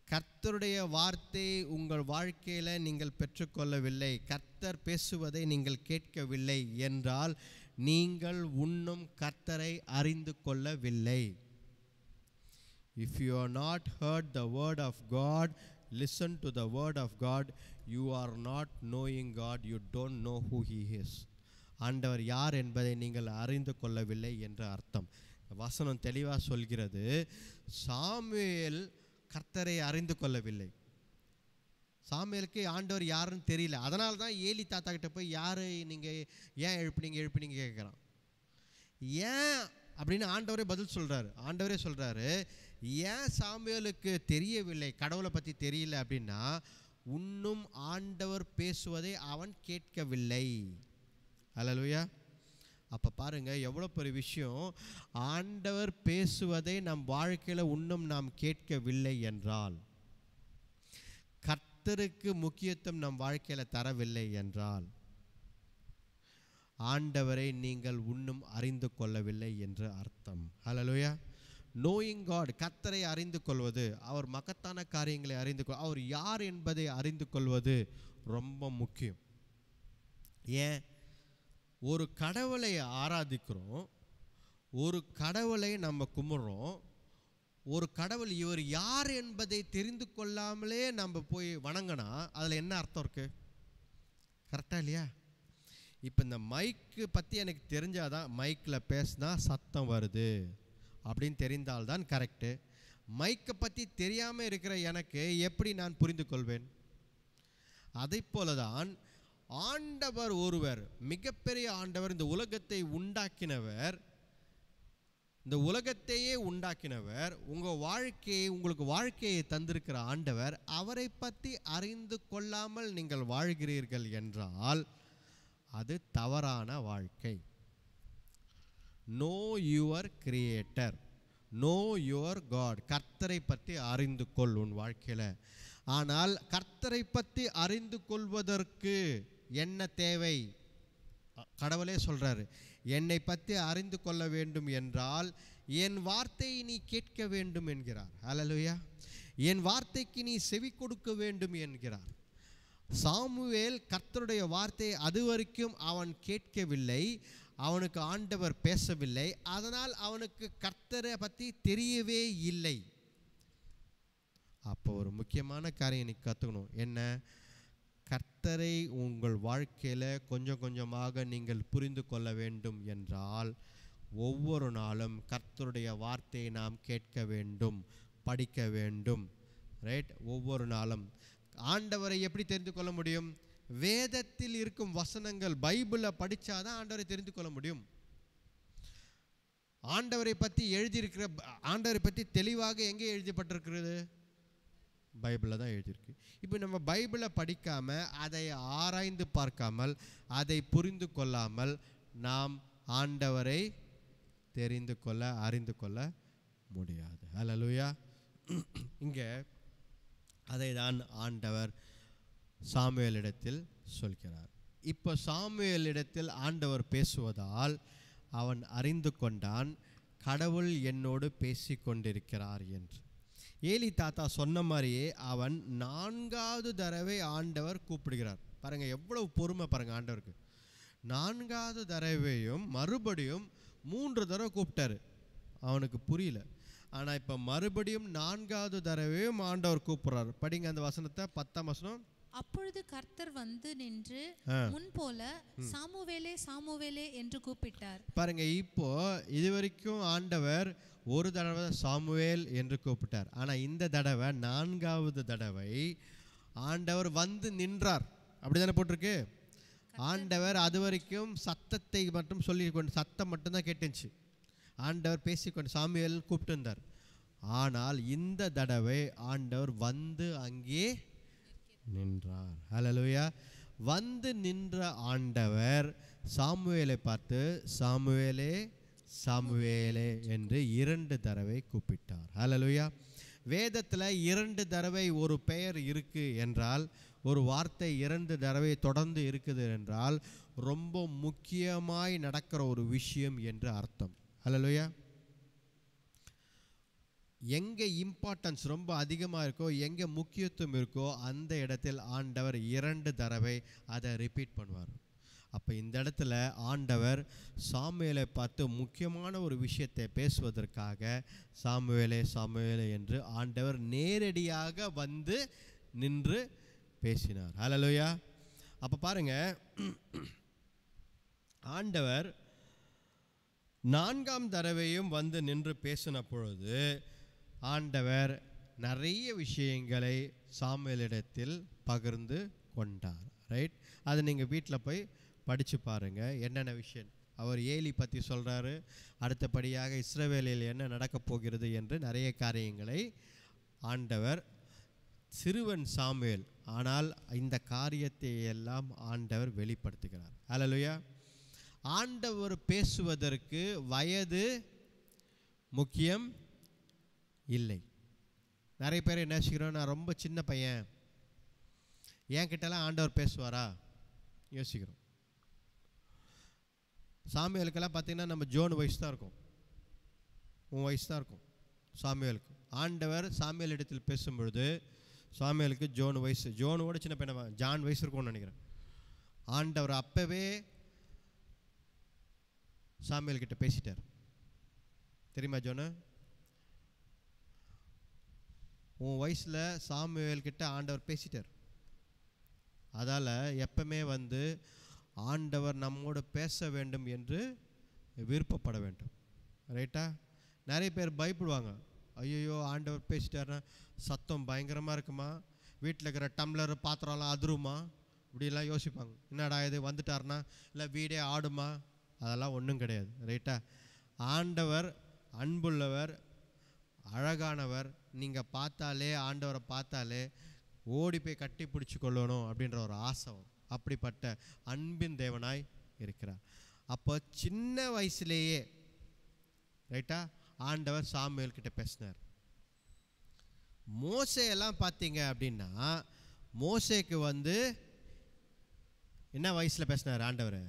கர்த்தருடைய வார்த்தை உங்கள் வாழ்க்கையில் நீங்கள் பெற்றுக்கொள்ளவில்லை, கர்த்தர் பேசுவதை நீங்கள் கேட்கவில்லை என்றால் நீங்கள் இன்னும் கர்த்தரை அறிந்து கொள்ளவில்லை. If you are not heard the word of God, listen to the word of God, you are not knowing God, you don't know who he is. ஆண்டவர் யார் என்பதை நீங்கள் அறிந்து கொள்ளவில்லை என்ற அர்த்தம். வசனம் தெளிவாக சொல்கிறது, சாமுவேல் கர்த்தரை அறிந்து கொள்ளவில்லை. சாமுவேலுக்கு ஆண்டவர் யாருன்னு தெரியல. அதனால தான் ஏலி தாத்தா கிட்ட போய், யார் நீங்கள், ஏன் எழுப்பினீங்க கேட்குறான். ஏன் அப்படின்னு ஆண்டவரே பதில் சொல்கிறாரு. ஆண்டவரே சொல்கிறாரு, ஏன் சாமுவேலுக்கு தெரியவில்லை, கடவுளை பற்றி தெரியல அப்படின்னா, இன்னும் ஆண்டவர் பேசுவதை அவன் கேட்கவில்லை. ஹல்லேலூயா. அப்போ பாருங்கள் எவ்வளோ பெரிய விஷயம். ஆண்டவர் பேசுவதை நம் வாழ்க்கையில் இன்னும் நாம் கேட்கவில்லை என்றால், கர்த்தருக்கு முக்கியத்துவம் நம் வாழ்க்கையில் தரவில்லை என்றால், ஆண்டவரை நீங்கள் இன்னும் அறிந்து கொள்ளவில்லை என்று அர்த்தம். ஹல்லேலூயா. நோயிங் காட், கர்த்தரை அறிந்து கொள்வது, அவர் மகத்தான காரியங்களை அறிந்து அவர் யார் என்பதை அறிந்து கொள்வது ரொம்ப முக்கியம். ஏன்? ஒரு கடவுளை ஆராதிக்கிறோம், ஒரு கடவுளை நம்ம கும்பிட்றோம், ஒரு கடவுள் இவர் யார் என்பதை தெரிந்து கொள்ளாமலே நம்ம போய் வணங்கினா அதில் என்ன அர்த்தம் இருக்குது? கரெக்டாக இல்லையா? இப்போ இந்த மைக்கு பற்றி எனக்கு தெரிஞ்சாதான், மைக்கில் பேசினா சத்தம் வருது அப்படின்னு தெரிந்தால்தான் கரெக்டு. மைக்கை பற்றி தெரியாமல் இருக்கிற எனக்கு எப்படி நான் புரிந்து கொள்வேன்? அதை போல தான் ஆண்டவர் ஒருவர், மிகப்பெரிய ஆண்டவர், இந்த உலகத்தை உண்டாக்கினவர், இந்த உலகத்தையே உண்டாக்கினவர், உங்களுக்கு வாழ்க்கையை தந்திருக்கிற ஆண்டவர், அவரை பற்றி அறிந்து கொள்ளாமல் நீங்கள் வாழ்கிறீர்கள் என்றால் அது தவறான வாழ்க்கை. Know your creator, know your God. கர்த்தரை பற்றி அறிந்து கொள் உன் வாழ்க்கையில். ஆனால் கர்த்தரை பற்றி அறிந்து கொள்வதற்கு என்ன தேவை? கடவுளே சொல்கிறாரு, என்னை பற்றி அறிந்து கொள்ள வேண்டும் என்றால் என் வார்த்தையை நீ கேட்க வேண்டும் என்கிறார். ஹல்லேலூயா. என் வார்த்தைக்கு நீ செவி கொடுக்க வேண்டும் என்கிறார். சாமுவேல் கர்த்தருடைய வார்த்தையை அதுவரைக்கும் அவன் கேட்கவில்லை, அவனுக்கு ஆண்டவர் பேசவில்லை, அதனால் அவனுக்கு கர்த்தரை பற்றி தெரியவே இல்லை. அப்போ ஒரு முக்கியமான காரியம் நீ கற்றுக்கணும். என்ன? கர்த்தரை உங்கள் வாழ்க்கையில் கொஞ்சம் கொஞ்சமாக நீங்கள் புரிந்து கொள்ள வேண்டும் என்றால் ஒவ்வொரு நாளும் கர்த்தருடைய வார்த்தையை நாம் கேட்க வேண்டும், படிக்க வேண்டும். ரைட்? ஒவ்வொரு நாளும் ஆண்டவரை எப்படி தெரிந்து கொள்ள முடியும்? வேதத்தில் இருக்கும் வசனங்கள், பைபிளை படித்தாதான் ஆண்டவரை தெரிந்து கொள்ள முடியும். ஆண்டவரை பற்றி எழுதியிருக்கிற, ஆண்டவரை பற்றி தெளிவாக எங்கே எழுதப்பட்டிருக்கிறது? பைபிளில் தான் எழுதியிருக்கு. இப்போ நம்ம பைபிளை படிக்காமல், அதை ஆராய்ந்து பார்க்காமல், அதை புரிந்து கொள்ளாமல் நாம் ஆண்டவரை தெரிந்து கொள்ள, அறிந்து கொள்ள முடியாது. ஹல்லேலூயா. இங்கே அதை தான் ஆண்டவர் சாமுவேலிடத்தில் சொல்கிறார். இப்போ சாமுவேலிடத்தில் ஆண்டவர் பேசுவதால் அவன் அறிந்து கொண்டான், கடவுள் என்னோடு பேசி கொண்டிருக்கிறார் என்று. ஏலி தாத்தா சொன்ன மாதிரியே அவன் 4வது தடவை ஆண்டவர் கூப்பிடுகிறார். பாருங்கள் எவ்வளவு பொறுமை பாருங்கள் ஆண்டவருக்கு. 4வது தடவையும் மறுபடியும் 3 தடவை கூப்பிட்டாரு, அவனுக்கு புரியல. ஆனால் இப்போ மறுபடியும் 4வது தடவையும் ஆண்டவர் கூப்பிட்றாரு. படிங்க அந்த வசனத்தை, 10ஆம் வசனம். அப்பொழுது கர்த்தர் வந்து நின்று முன்போல சாமுவேலே சாமுவேலே என்று கூப்பிட்டார். பாருங்க, இப்போ இதுவரைக்கும் ஆண்டவர் ஒரு தடவை சாமுவேல் என்று கூப்பிட்டார். ஆனால் இந்த தடவை 4வது தடவை ஆண்டவர் வந்து நின்றார். அப்படிதானே போட்டிருக்கு. ஆண்டவர் அது வரைக்கும் சத்தத்தை மட்டும் சொல்லி கொண்டு, சத்தம் மட்டும்தான் கேட்டுச்சு. ஆண்டவர் பேசிக்கொண்டு சாமுவேல் கூப்பிட்டு இருந்தார். ஆனால் இந்த தடவை ஆண்டவர் வந்து அங்கே நின்றார். ஹல்லேலூயா. வந்து நின்ற ஆண்டவர் சாமுவேலை பார்த்து சாமுவேலே சாமுவேலே என்று 2 தடவை கூப்பிட்டார். ஹல்லேலூயா. வேதத்தில் 2 தடவை ஒரு பெயர் இருக்கு என்றால், ஒரு வார்த்தை 2 தடவை தொடர்ந்து இருக்குது என்றால் ரொம்ப முக்கியமாய் நடக்கிற ஒரு விஷயம் என்று அர்த்தம். ஹல்லேலூயா. எங்கே இம்பார்ட்டன்ஸ் ரொம்ப அதிகமாக இருக்கோ, எங்கே முக்கியத்துவம் இருக்கோ, அந்த இடத்தில் ஆண்டவர் 2 தடவை அதை ரிப்பீட் பண்ணுவார். அப்போ இந்த இடத்துல ஆண்டவர் சாமுவேலை பார்த்து முக்கியமான ஒரு விஷயத்தை பேசுவதற்காக சாமுவேலே சாமுவேலே என்று ஆண்டவர் நேரடியாக வந்து நின்று பேசினார். ஹல்லேலூயா. அப்போ பாருங்க, ஆண்டவர் 4ஆம் தடவையும் வந்து நின்று பேசின பொழுது ஆண்டவர் நிறைய விஷயங்களை சாமுவேலிடத்தில் பகிர்ந்து கொண்டார். ரைட். அதை நீங்கள் வீட்டில் போய் படித்து பாருங்கள், என்னென்ன விஷயம் அவர் ஏலி பற்றி சொல்கிறாரு, அடுத்தபடியாக இஸ்ரவேலில் என்ன நடக்கப் போகிறது என்று நிறைய காரியங்களை ஆண்டவர் சிறுவன் சாமுவேல், ஆனால் இந்த காரியத்தை எல்லாம் ஆண்டவர் வெளிப்படுத்துகிறார். ஹல்லேலூயா. ஆண்டவர் பேசுவதற்கு வயது முக்கியம் இல்லை. நிறைய பேர் என்ன யோசிக்கிறோம், நான் ரொம்ப சின்ன பையன், என் கிட்டலாம் ஆண்டவர் பேசுவாரா யோசிக்கிறோம். சாமுவேலுக்கெல்லாம் பார்த்தீங்கன்னா நம்ம ஜோன் வயசு தான் இருக்கும், உன் வயசு தான் இருக்கும் சாமுவேலுக்கு. ஆண்டவர் சாமுவேல் இடத்தில் பேசும்பொழுது சாமுவேலுக்கு ஜோன் வயசு, ஜோனோட சின்ன பையனா ஜான் வயசு இருக்கும்னு நினைக்கிறேன். ஆண்டவர் அப்பவே சாமுவேல் கிட்ட பேசிட்டார். தெரியுமா ஜோனு? உன் வயசில் சாமுவேல் கிட்ட ஆண்டவர் பேசிட்டார். அதால் எப்பவுமே வந்து ஆண்டவர் நம்மோடு பேச வேண்டும் என்று விருப்பப்பட வேண்டும். ரைட்டா? நிறைய பேர் பயப்படுவாங்க, ஐயோ ஆண்டவர் பேசிட்டாருன்னா சத்தம் பயங்கரமாக இருக்குமா, வீட்டில் இருக்கிற டம்ளர் பாத்திரம்லாம் அதிருமா, இப்படிலாம் யோசிப்பாங்க. என்னடா இது வந்துட்டாருன்னா, இல்லை வீடே ஆடுமா? அதெல்லாம் ஒன்றும் கிடையாது. ரைட்டா? ஆண்டவர் அன்புள்ளவர், அழகானவர். நீங்கள் பார்த்தாலே, ஆண்டவரை பார்த்தாலே ஓடி போய் கட்டி பிடிச்சி கொள்ளணும் அப்படின்ற ஒரு ஆசை வரும். அப்படிப்பட்ட அன்பின் தேவனாய் இருக்கிறார். அப்போ சின்ன வயசுலேயே ரைட்டா ஆண்டவர் சாமுவேல் கிட்ட பேசினார். மோசேயெல்லாம் பார்த்தீங்க அப்படின்னா, மோசேக்கு வந்து என்ன வயசில் பேசினார் ஆண்டவர்?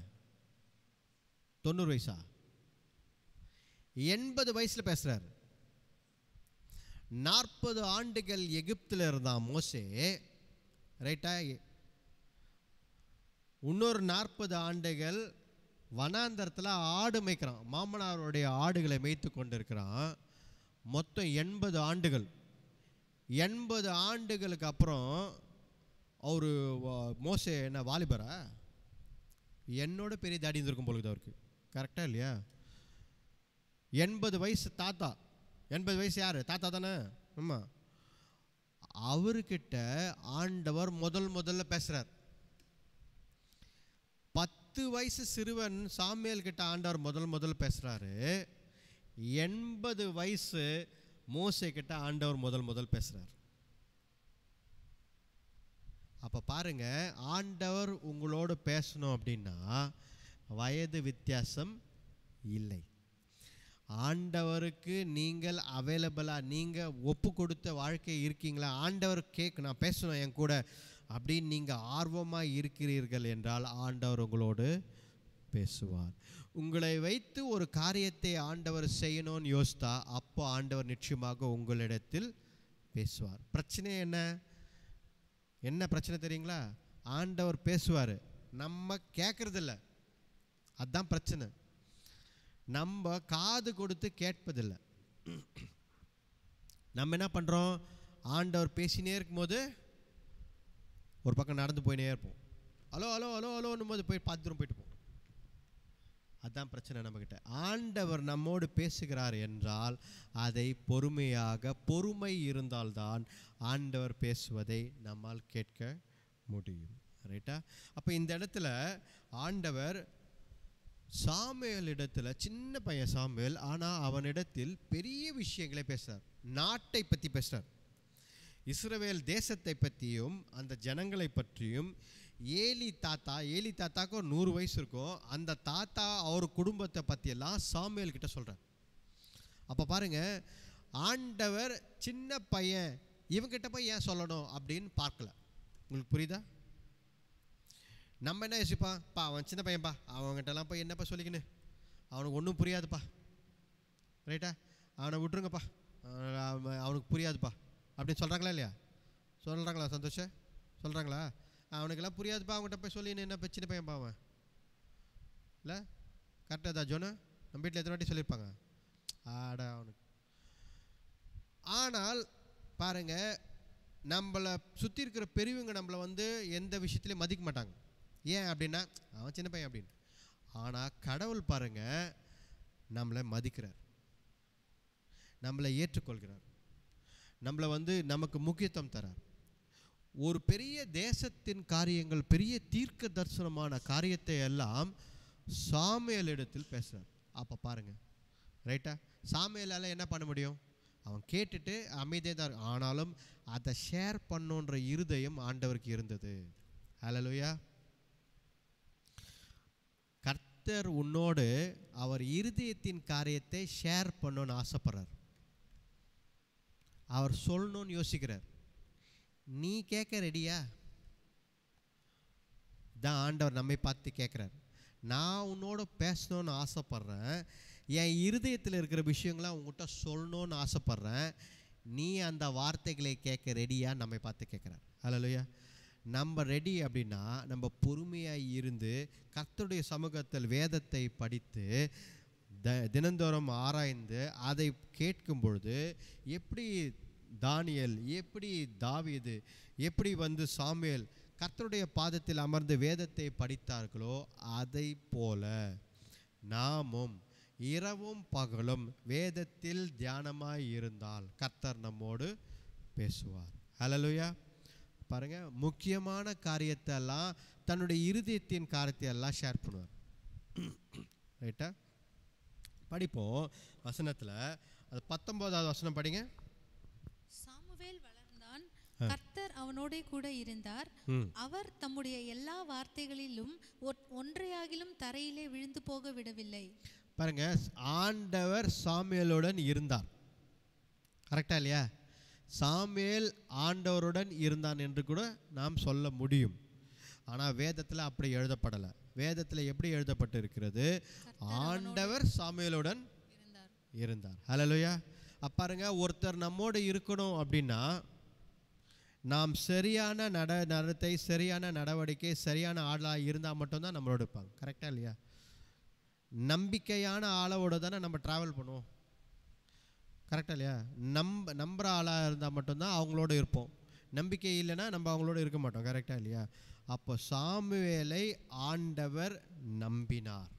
90 வயசா? 80 வயசில் பேசுகிறார். 40 ஆண்டுகள் எகிப்தில் இருந்தான் மோசே. ரைட்டா? இன்னொரு 40 ஆண்டுகள் வனாந்தரத்தில் ஆடு மேய்க்கிறான், மாமனாருடைய ஆடுகளை மேய்த்து கொண்டு இருக்கிறான். மொத்தம் 80 ஆண்டுகள். 80 ஆண்டுகளுக்கு அப்புறம் அவர் மோசே என்ன வாலிபரா? என்னோட பெரிய தாடி இருந்திருக்கும் பொழுது அவருக்கு. கரெக்டாக இல்லையா? 80 வயசு தாத்தா. 80 வயசு யார்? தாத்தா தானே? ஆமாம். அவர்கிட்ட ஆண்டவர் முதல்ல பேசுகிறார். 10 வயசு சிறுவன் சாமுவேல் கிட்ட ஆண்டவர் முதல்ல பேசுகிறாரு. 80 வயசு மோசே கிட்ட ஆண்டவர் முதல் பேசுகிறார். அப்போ பாருங்க, ஆண்டவர் உங்களோடு பேசணும் அப்படின்னா வயது வித்தியாசம் இல்லை. ஆண்டவருக்கு நீங்கள் அவைலபிளாக, நீங்கள் ஒப்பு கொடுத்த வாழ்க்கை இருக்கீங்களா? ஆண்டவர் நான் பேசணும் என் கூட அப்படின்னு நீங்கள் ஆர்வமாக இருக்கிறீர்கள் என்றால் ஆண்டவர் உங்களோடு பேசுவார். உங்களை வைத்து ஒரு காரியத்தை ஆண்டவர் செய்யணும்னு யோசித்தா அப்போ ஆண்டவர் நிச்சயமாக உங்களிடத்தில் பேசுவார். பிரச்சனை என்ன பிரச்சனை தெரியுங்களா? ஆண்டவர் பேசுவார், நம்ம கேட்கறதில்ல. அதுதான் பிரச்சனை. நம்ம காது கொடுத்து கேட்பதில்லை. நம்ம என்ன பண்ணுறோம்? ஆண்டவர் பேசினே இருக்கும்போது ஒரு பக்கம் நடந்து போயினே இருப்போம். ஹலோ ஹலோ ஹலோ ஹலோன்னும் போது போய் பார்த்துட்டு போயிட்டு போவோம். அதுதான் பிரச்சனை நம்மக்கிட்ட. ஆண்டவர் நம்மோடு பேசுகிறார் என்றால் அதை பொறுமை இருந்தால்தான் ஆண்டவர் பேசுவதை நம்மால் கேட்க முடியும். ரைட்டா? அப்போ இந்த இடத்துல ஆண்டவர் சாமுவேல் இடத்துல, சின்ன பையன் சாமுவேல், ஆனால் அவனிடத்தில் பெரிய விஷயங்களை பேசுகிறார். நாட்டை பற்றி பேசுகிறார், இஸ்ரவேல் தேசத்தை பற்றியும் அந்த ஜனங்களை பற்றியும். ஏலி தாத்தாக்கு ஒரு 100 வயசு இருக்கும். அந்த தாத்தா அவர் குடும்பத்தை பற்றியெல்லாம் சாமுவேல் கிட்ட சொல்கிறார். அப்போ பாருங்க, ஆண்டவர் சின்ன பையன் இவங்கிட்ட போய் ஏன் சொல்லணும் அப்படின்னு பார்க்கல. உங்களுக்கு புரியுதா? நம்ம என்ன யோசிப்பான்? அவன் சின்ன பையன்பா, அவங்ககிட்டலாம் போய் என்னப்பா சொல்லிக்கின்னு, அவனுக்கு ஒன்றும் புரியாதுப்பா. ரைட்டா? அவனை விட்டுருங்கப்பா, அவனுக்கு புரியாதுப்பா அப்படின்னு சொல்கிறாங்களா இல்லையா? சொல்கிறாங்களா சந்தோஷம்? சொல்கிறாங்களா? அவனுக்கெல்லாம் புரியாதுப்பா, அவங்ககிட்ட போய் சொல்லி என்ன சின்ன பையன்பா அவன் இல்லை? கரெக்டாக தான் ஜோனு? நம்ம வீட்டில் எத்தனை வாட்டி சொல்லியிருப்பாங்க ஆடா அவனுக்கு. ஆனால் பாருங்க, நம்மளை சுற்றி இருக்கிற பெரியவங்க நம்மளை எந்த விஷயத்துலையும் மதிக்க மாட்டாங்க. ஏன் அப்படின்னா அவன் சின்ன பையன் அப்படின்னு. ஆனால் கடவுள் பாருங்க நம்மளை மதிக்கிறார், நம்மளை ஏற்றுக்கொள்கிறார், நம்மளை நமக்கு முக்கியத்துவம் தரார். ஒரு பெரிய தேசத்தின் காரியங்கள், பெரிய தீர்க்க தரிசனமான காரியத்தை எல்லாம் சாமுவேல் இடத்தில் பேசுகிறார். அப்போ பாருங்க, ரைட்டா? சாமுவேலால் என்ன பண்ண முடியும்? அவன் கேட்டுட்டு அமைதியாக தான். ஆனாலும் அதை ஷேர் பண்ணுன்ற இருதயம் ஆண்டவருக்கு இருந்தது. ஹல்லேலூயா. கர்த்தர் உன்னோடு அவர் இருதயத்தின் காரியத்தை ஷேர் பண்ணணும்னு ஆசைப்படுறார். அவர் சொல்லணும்னு யோசிக்கிறார். நீ கேட்க ரெடியா? தான் ஆண்டவர் நம்மை பார்த்து கேட்குறார். நான் உன்னோட பேசணும்னு ஆசைப்படுறேன், என் இருதயத்தில் இருக்கிற விஷயங்களாம் உங்கள்கிட்ட சொல்லணும்னு ஆசைப்படுறேன், நீ அந்த வார்த்தைகளை கேட்க ரெடியா? நம்மை பார்த்து கேட்குறார். ஹல்லேலூயா. நம்ம ரெடி அப்படின்னா நம்ம பொறுமையாக இருந்து கர்த்தருடைய சமூகத்தில் வேதத்தை படித்து தினந்தோறும் ஆராய்ந்து அதை கேட்கும் பொழுது, எப்படி தானியேல், எப்படி தாவீது, எப்படி சாமுவேல் கர்த்தருடைய பாதத்தில் அமர்ந்து வேதத்தை படித்தார்களோ அதை போல நாமும் இரவும் பகலும் வேதத்தில் தியானமாய் இருந்தால் கர்த்தர் நம்மோடு பேசுவார். ஹல்லேலூயா. பாருங்க, முக்கியமான காரியத்தை எல்லாம், தன்னுடைய இருதயத்தின் காரியத்தை எல்லாம் ஷேர் பண்ணுவார். ரைட்டா? படிப்போம் வசனத்தில். அது 19வது வசனம் படிங்க. சாமுவேல் வளர்ந்தான், கர்த்தர் அவனோடே கூட இருந்தார். அவர் தம்முடைய எல்லா வார்த்தைகளிலும் ஒன்றையாகிலும் தரையிலே விழுந்து போக விடவில்லை. பாருங்க, ஆண்டவர் சாமுவேலுடன் இருந்தார். கரெக்டா இல்லையா? சாமுவேல் ஆண்டவருடன் இருந்தான் என்று கூட நாம் சொல்ல முடியும். ஆனால் வேதத்தில் அப்படி எழுதப்படலை. வேதத்தில் எப்படி எழுதப்பட்டு இருக்கிறது? ஆண்டவர் சாமுவேலுடன் இருந்தார். ஹல்லேலூயா. பாருங்க, ஒருத்தர் நம்மோடு இருக்கணும் அப்படின்னா நாம் சரியான நடத்தை, சரியான நடவடிக்கை, சரியான ஆளாக இருந்தால் மட்டும்தான் நம்மளோட இருப்பாங்க. கரெக்டாக இல்லையா? நம்பிக்கையான ஆளோட தானே நம்ம ட்ராவல் பண்ணுவோம். கரெக்டாக இல்லையா? நம்புகிற ஆளாக இருந்தால் மட்டும்தான் அவங்களோட இருப்போம். நம்பிக்கை இல்லைன்னா நம்ம அவங்களோட இருக்க மாட்டோம். கரெக்டாக இல்லையா? அப்போ சாமுவேலை ஆண்டவர் நம்பினார்.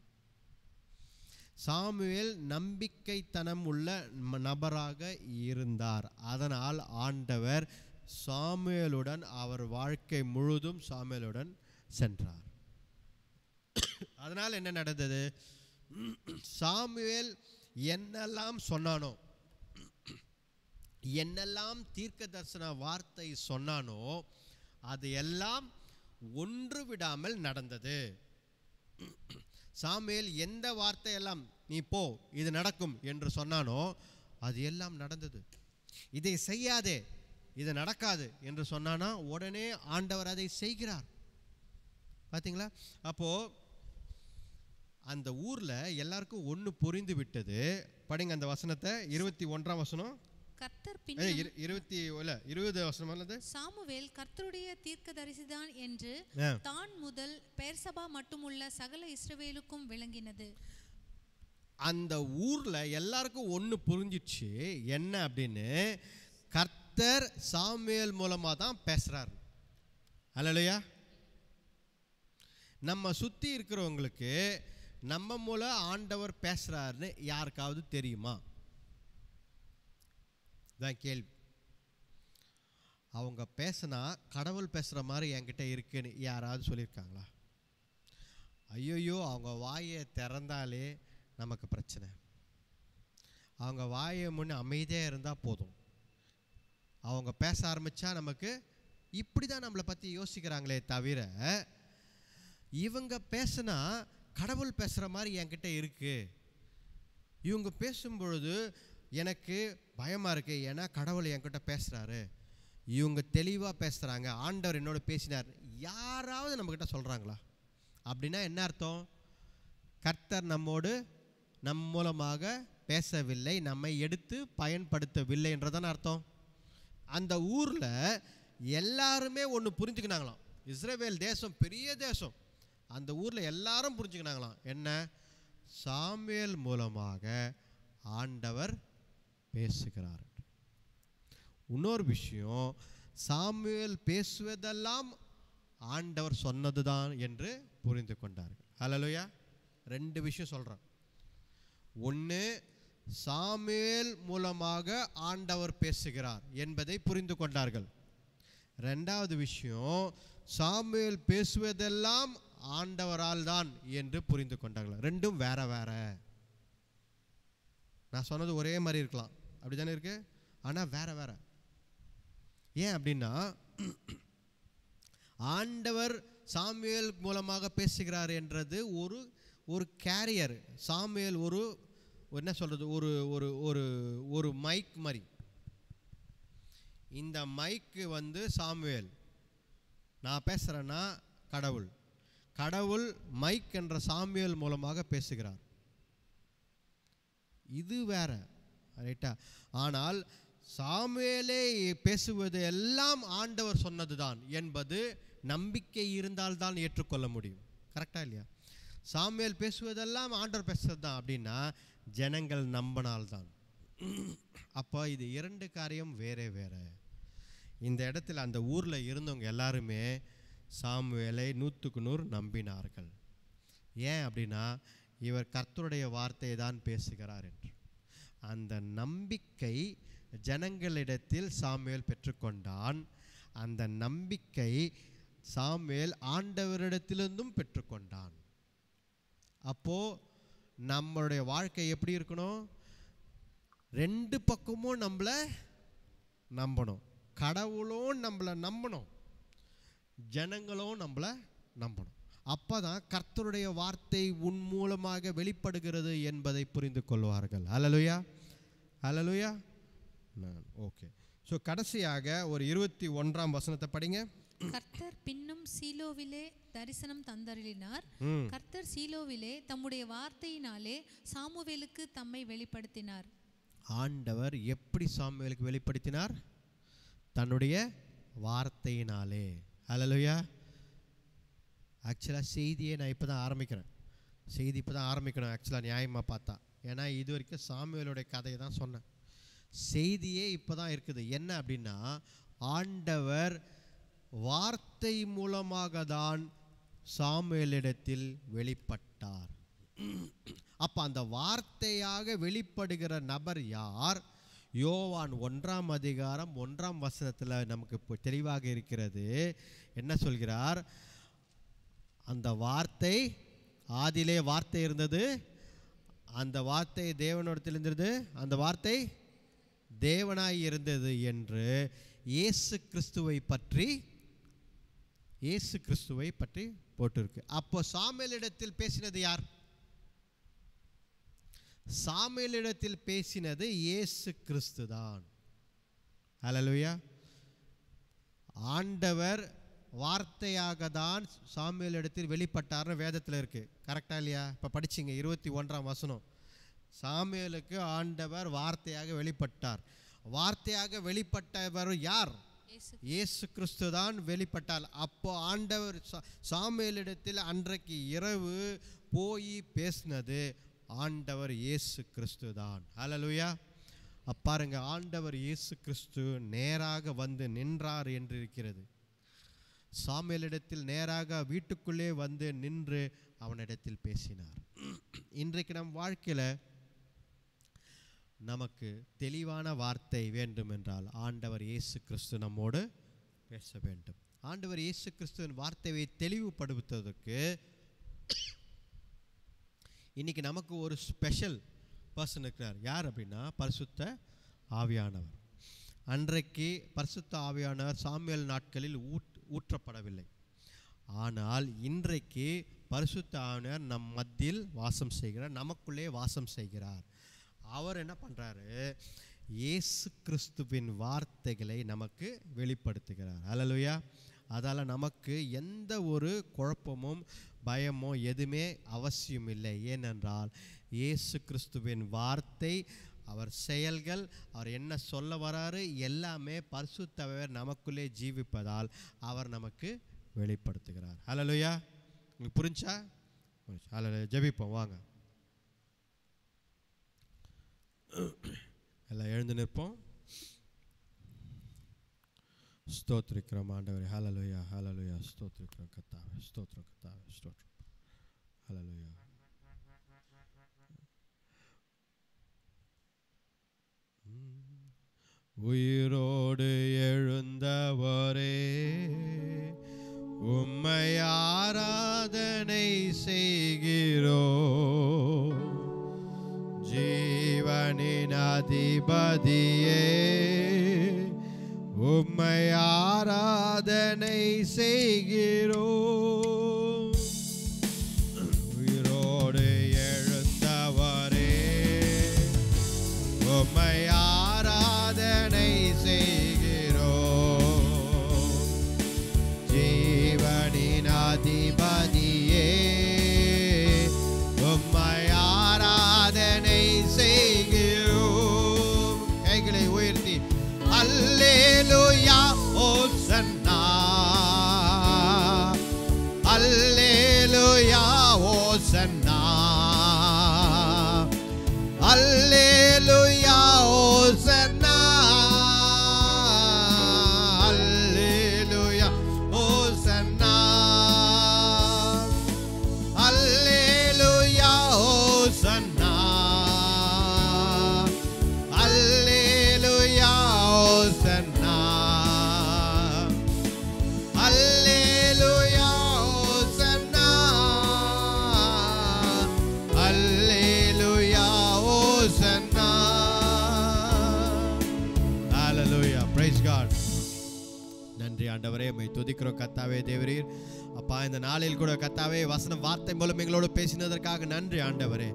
சாமுவேல் நம்பிக்கைத்தனம் உள்ள நபராக இருந்தார். அதனால் ஆண்டவர் சாமுவேலுடன் அவர் வாழ்க்கை முழுதும் சாமுவேலுடன் சென்றார். அதனால் என்ன நடந்தது? சாமுவேல் என்னெல்லாம் சொன்னானோ, என்னெல்லாம் தீர்க்க தரிசன வார்த்தை சொன்னானோ அது எல்லாம் ஒன்று விடாமல் நடந்தது. சாமுவேல் எந்த வார்த்தையெல்லாம் நீ போ இது நடக்கும் என்று சொன்னானோ அது எல்லாம் நடந்தது. இதை செய்யாதே இது நடக்காது என்று சொன்னானா உடனே ஆண்டவர் அதை செய்கிறார். பார்த்தீங்களா? அப்போ அந்த ஊர்ல எல்லாருக்கும் ஒன்று புரிந்து விட்டது. படிங்க அந்த வசனத்தை, 21ஆம் வசனம். கர்த்தர் 20 வசனம் அல்லது சாமுவேல் கர்த்தருடைய தீர்க்கதரிசிதான் என்று தான் முதல் பெயர்சபா மட்டுமுள்ள சகல இஸ்ரவேலுக்கும் விளங்கினது. அந்த ஊர்ல எல்லாருக்கும் ஒன்று புரிஞ்சிச்சு. என்ன அப்படின்னு? கர்த்தர் சாமுவேல் மூலமா தான் பேசுறார். அல்லேலூயா. நம்ம சுத்தி இருக்கிறவங்களுக்கு நம்ம மூலம் ஆண்டவர் பேசுறாருன்னு யாருக்காவது தெரியுமா? தான் கேள்வி. அவங்க பேசினா கடவுள் பேசுகிற மாதிரி என்கிட்ட இருக்குன்னு யாராவது சொல்லியிருக்காங்களா? ஐயோயோ, அவங்க வாயை திறந்தாலே நமக்கு பிரச்சனை. அவங்க வாயை முன்னே அமைதியாக இருந்தால் போதும். அவங்க பேச ஆரம்பித்தா நமக்கு இப்படி தான் நம்மளை பற்றி யோசிக்கிறாங்களே தவிர, இவங்க பேசுனா கடவுள் பேசுகிற மாதிரி என்கிட்ட இருக்குது, இவங்க பேசும்பொழுது எனக்கு பயமாக இருக்குது, ஏன்னா கடவுள் என்கிட்ட பேசுகிறாரு, இவங்க தெளிவாக பேசுகிறாங்க, ஆண்டவர் என்னோட பேசினார், யாராவது நம்மக்கிட்ட சொல்கிறாங்களா? அப்படின்னா என்ன அர்த்தம்? கர்த்தர் நம்மோடு நம் மூலமாக பேசவில்லை, நம்மை எடுத்து பயன்படுத்தவில்லை என்றதான அர்த்தம். அந்த ஊரில் எல்லாருமே ஒன்று புரிஞ்சுக்கினாங்களாம். இஸ்ரவேல் தேசம் பெரிய தேசம். அந்த ஊரில் எல்லாரும் புரிஞ்சுக்கினாங்களாம். என்ன? சாமுவேல் மூலமாக ஆண்டவர் பேசுகிறார். இன்னொரு விஷயம், சாமுவேல் பேசுவதெல்லாம் ஆண்டவர் சொன்னதுதான் என்று புரிந்து கொண்டார்கள். ஹல்லேலூயா. 2 விஷயம் சொல்கிறேன். ஒன்று, சாமுவேல் மூலமாக ஆண்டவர் பேசுகிறார் என்பதை புரிந்து கொண்டார்கள். 2வது விஷயம், சாமுவேல் பேசுவதெல்லாம் ஆண்டவரால் தான் என்று புரிந்து கொண்டார்கள். ரெண்டும் வேற வேற. நான் சொன்னது ஒரே மாதிரி இருக்கலாம், அப்படி தானே இருக்கு, ஆனால் வேற வேற. ஏன் அப்படின்னா, ஆண்டவர் சாமுவேல் மூலமாக பேசுகிறார் என்றது ஒரு கேரியர். சாமுவேல் ஒரு என்ன சொல்றது, ஒரு ஒரு ஒரு ஒரு மைக் மாதிரி. இந்த மைக்கு சாமுவேல், நான் பேசுகிறேன்னா கடவுள், கடவுள் மைக் என்ற சாமுவேல் மூலமாக பேசுகிறார். இது வேற, ரைட்டா? ஆனால் சாமுவேலே பேசுவது எல்லாம் ஆண்டவர் சொன்னதுதான் என்பது நம்பிக்கை இருந்தால்தான் ஏற்றுக்கொள்ள முடியும். கரெக்டா இல்லையா? சாமுவேல் பேசுவதெல்லாம் ஆண்டவர் பேசுறது தான் அப்படின்னா ஜனங்கள் நம்பினால்தான். அப்போ இது 2 காரியம் வேற வேற. இந்த இடத்துல அந்த ஊரில் இருந்தவங்க எல்லாருமே சாமுவேலை 100க்கு 100 நம்பினார்கள். ஏன் அப்படின்னா, இவர் கர்த்தருடைய வார்த்தையை தான் பேசுகிறார் என்று. அந்த நம்பிக்கை ஜனங்களிடத்தில் சாமுவேல் பெற்றுக்கொண்டான். அந்த நம்பிக்கை சாமுவேல் ஆண்டவரிடத்திலிருந்தும் பெற்றுக்கொண்டான். அப்போ நம்மளுடைய வாழ்க்கை எப்படி இருக்கணும்? 2 பக்கமும் நம்மளை நம்பணும். கடவுளும் நம்மளை நம்பணும், ஜனங்களும் நம்மளை நம்பணும். அப்பதான் கர்த்தருடைய வார்த்தை உன் மூலமாக வெளிப்படுகிறது என்பதை புரிந்து கொள்வார்கள். ஹல்லேலூயா, ஹல்லேலூயா. ஓகே. ஸோ கடைசியாக ஒரு 21ஆம் வசனத்தை படிங்க. கர்த்தர் பின்னும் சீலோவிலே தரிசனம் தந்தருளினார். கர்த்தர் சீலோவிலே தம்முடைய வார்த்தையினாலே சாமுவேலுக்கு தம்மை வெளிப்படுத்தினார். ஆண்டவர் எப்படி சாமுவேலுக்கு வெளிப்படுத்தினார்? தன்னுடைய வார்த்தையினாலே. ஹல்லேலூயா. ஆக்சுவலாக செய்தியை நான் இப்போ தான் ஆரம்பிக்கிறேன். செய்தி இப்போ தான் ஆரம்பிக்கணும் ஆக்சுவலாக, நியாயமாக பார்த்தா. ஏன்னா இது வரைக்கும் சாமுவேலுடைய கதையை தான் சொன்னேன். செய்தியே இப்போ தான் இருக்குது. என்ன அப்படின்னா, ஆண்டவர் வார்த்தை மூலமாக தான் சாமுவேலிடத்தில் வெளிப்பட்டார். அப்போ அந்த வார்த்தையாக வெளிப்படுகிற நபர் யார்? யோவான் 1ஆம் அதிகாரம் 1ஆம் வசனத்தில் நமக்கு இப்போ தெளிவாக இருக்கிறது. என்ன சொல்கிறார்? அந்த வார்த்தை, ஆதியிலே வார்த்தை இருந்தது, அந்த வார்த்தை தேவனிடத்தில் இருந்தது, அந்த வார்த்தை தேவனாய் இருந்தது என்று இயேசு கிறிஸ்துவை பற்றி போட்டிருக்கு. அப்போ சாமுவேலிடத்தில் பேசினது யார்? சாமுவேலிடத்தில் பேசினது இயேசு கிறிஸ்து தான். ஹல்லேலூயா. ஆண்டவர் வார்த்தையாக தான் சாமுவேலிடத்தில் வெளிப்பட்டார்னு வேதத்தில் இருக்கு. கரெக்டா இல்லையா? இப்போ படிச்சிங்க 21ஆம் வசனம். சாமுவேலுக்கு ஆண்டவர் வார்த்தையாக வெளிப்பட்டார். வார்த்தையாக வெளிப்பட்டவர் யார்? இயேசு கிறிஸ்து தான் வெளிப்பட்டார். அப்போ ஆண்டவர் சாமுவேலிடத்தில் அன்றைக்கு இரவு போய் பேசினது ஆண்டவர் இயேசு கிறிஸ்து தான். ஹல்லேலூயா. பாருங்க, ஆண்டவர் இயேசு கிறிஸ்து நேராக வந்து நின்றார் என்று இருக்கிறது. சாமுவேலிடத்தில் நேராக வீட்டுக்குள்ளே வந்து நின்று அவனிடத்தில் பேசினார். இன்றைக்கு நம் வாழ்க்கையில் நமக்கு தெளிவான வார்த்தை வேண்டும் என்றால் ஆண்டவர் இயேசு கிறிஸ்து நம்மோடு பேச வேண்டும். ஆண்டவர் இயேசு கிறிஸ்துவின் வார்த்தையை தெளிவுபடுத்துவதற்கு இன்னைக்கு நமக்கு ஒரு ஸ்பெஷல் பர்சன் இருக்கிறார். யார் அப்படின்னா பரிசுத்த ஆவியானவர். அன்றைக்கு பரிசுத்த ஆவியானவர் சாமுவேல் நாட்களில் ஊற்றப்படவில்லை. ஆனால் இன்றைக்கு பரிசுத்த ஆவியானவர் நம் மத்தியில் வாசம் செய்கிறார், நமக்குள்ளே வாசம் செய்கிறார். அவர் என்ன பண்ணுறாரு? இயேசு கிறிஸ்துவின் வார்த்தைகளை நமக்கு வெளிப்படுத்துகிறார். ஹல்லேலூயா. அதால் நமக்கு எந்த ஒரு குழப்பமும் பயமோ எதுவுமே அவசியம் இல்லை. ஏனென்றால் இயேசு கிறிஸ்துவின் வார்த்தை, அவர் செயல்கள், அவர் என்ன சொல்ல வராரு எல்லாமே பரிசுத்தவர் நமக்குள்ளே ஜீவிப்பதால் அவர் நமக்கு வெளிப்படுத்துகிறார். ஹல்லேலூயா. உங்களுக்கு புரிஞ்சா? ஹல்லேலூயா. ஜெபிப்போம் வாங்க. எல்லாம் எழுந்து நிற்போம். ஸ்தோத்திரிக்கிறோம் ஆண்டவரே. ஹல்லேலூயா, ஹல்லேலூயா. ஸ்தோத்திரிக்கிறோம் கர்த்தாவே, ஸ்தோத்திரம் கர்த்தாவே, ஸ்தோத்திரம். ஹல்லேலூயா. உயிரோடு எழுந்தவரே உம்மை ஆராதனை செய்கிறோம். ஜீவனின் அதிபதியே உம்மை ஆராதனை செய்கிறோம். உயிரோடு எழுந்தவரே உம்மை ஆராதனை செய்கிறோம். ஜீவனின் அதிபதியே உம்மை ஆராதனை செய்கிறோம். கைகளை உயர்த்தி அல்லேலூயா ஓசன்னா, அல்லேலூயா ஓசன்னா, அல்லேலூயா ஓசன்னா, அல்லேலூயா ஓசன்னா, அல்லேலூயா ஓசன்னா, அல்லேலூயா ஓசன்னா, அல்லேலூயா ஓசன்னா, அல்லேலூயா ஓசன்னா. ஹல்லேலூயா. Praise God. நன்றி ஆண்டவரே, உம்மை துதிக்கிறோம் கர்த்தாவே. தேவரீர் அப்பா, இந்த நாளில் கூட கர்த்தாவே வசனம் வார்த்தை மூலம் எங்களோடு பேசினதற்காக நன்றி ஆண்டவரே.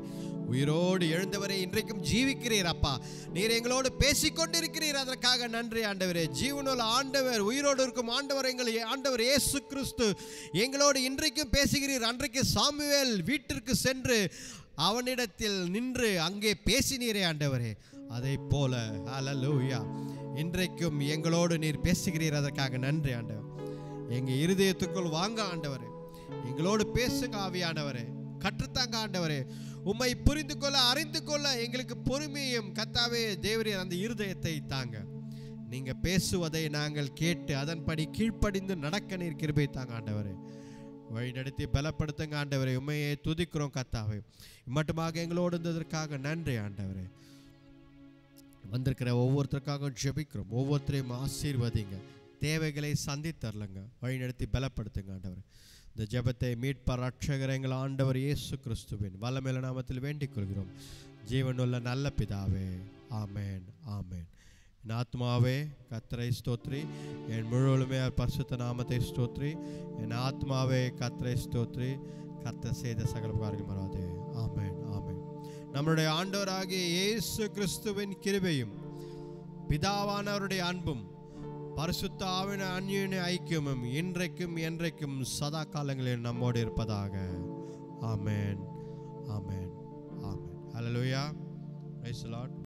உயிரோடு எழுந்தவரே, இன்றைக்கும் ஜீவிக்கிறீர் அப்பா. நீர் எங்களோடு பேசிக்கொண்டிருக்கிறீர், அதற்காக நன்றி ஆண்டவரே. ஜீவனுள்ள ஆண்டவர், உயிரோடு இருக்கும் ஆண்டவர், எங்கள் ஆண்டவர் இயேசு கிறிஸ்து எங்களோடு இன்றைக்கும் பேசுகிறீர். அன்றைக்கு சாமுவேல் வீட்டிற்கு சென்று அவனிடத்தில் நின்று அங்கே பேசினீரே ஆண்டவரே, அதை போல ஹல்லேலூயா இன்றைக்கும் எங்களோடு நீர் பேசுகிறீர், அதற்காக நன்றி ஆண்டவர். எங்கள் இருதயத்துக்குள் வாங்க ஆண்டவரே, எங்களோடு பேசுங்க ஆவியானவரே, கற்றுத்தாங்க ஆண்டவரே. உம்மை புரிந்து கொள்ள அறிந்து கொள்ள எங்களுக்கு பொறுமையும் கர்த்தாவே தேவரீர் அந்த இருதயத்தை தாங்க. நீங்க பேசுவதை நாங்கள் கேட்டு அதன்படி கீழ்ப்படிந்து நடக்க நீர் கிருபை தாங்க ஆண்டவரே. வழி நடத்தி பலப்படுத்துங்க ஆண்டவரே. உண்மையை துதிக்கிறோம் கர்த்தாவே. மட்டுமாக எங்களோடு இருந்ததற்காக நன்றி ஆண்டவரே. வந்திருக்கிற ஒவ்வொருத்தருக்காக ஜெபிக்கிறோம். ஒவ்வொருத்தரையும் ஆசீர்வதிங்க, தேவைகளை சந்தித்தரலங்க, வழி நடத்தி பலப்படுத்துங்க ஆண்டவரே. இந்த ஜெபத்தை மீட்பர் ரட்சகர் எங்கள் ஆண்டவர் இயேசு கிறிஸ்துவின் வல்லமையுள்ள நாமத்தில் வேண்டிக் கொள்கிறோம் ஜீவனுள்ள நல்ல பிதாவே. ஆமென் ஆமென். என் ஆத்மாவே கர்த்தரை ஸ்தோத்ரி, என் முழுவதுமே பரிசுத்த நாமத்தை ஸ்தோத்ரி. என் ஆத்மாவே கர்த்தரை ஸ்தோத்ரி, கர்த்தர் செய்த சகல காரியங்கள் மறவாதே. ஆமென் ஆமென். நம்முடைய ஆண்டவராகிய இயேசு கிறிஸ்துவின் கிருபையும் பிதாவானவருடைய அன்பும் பரிசுத்த ஆவியின் அந்யோன்ய ஐக்கியமும் இன்றைக்கும் என்றைக்கும் சதா காலங்களில் நம்மோடு இருப்பதாக. ஆமென் ஆமென் ஆமென். ஹல்லேலூயா. Praise the Lord.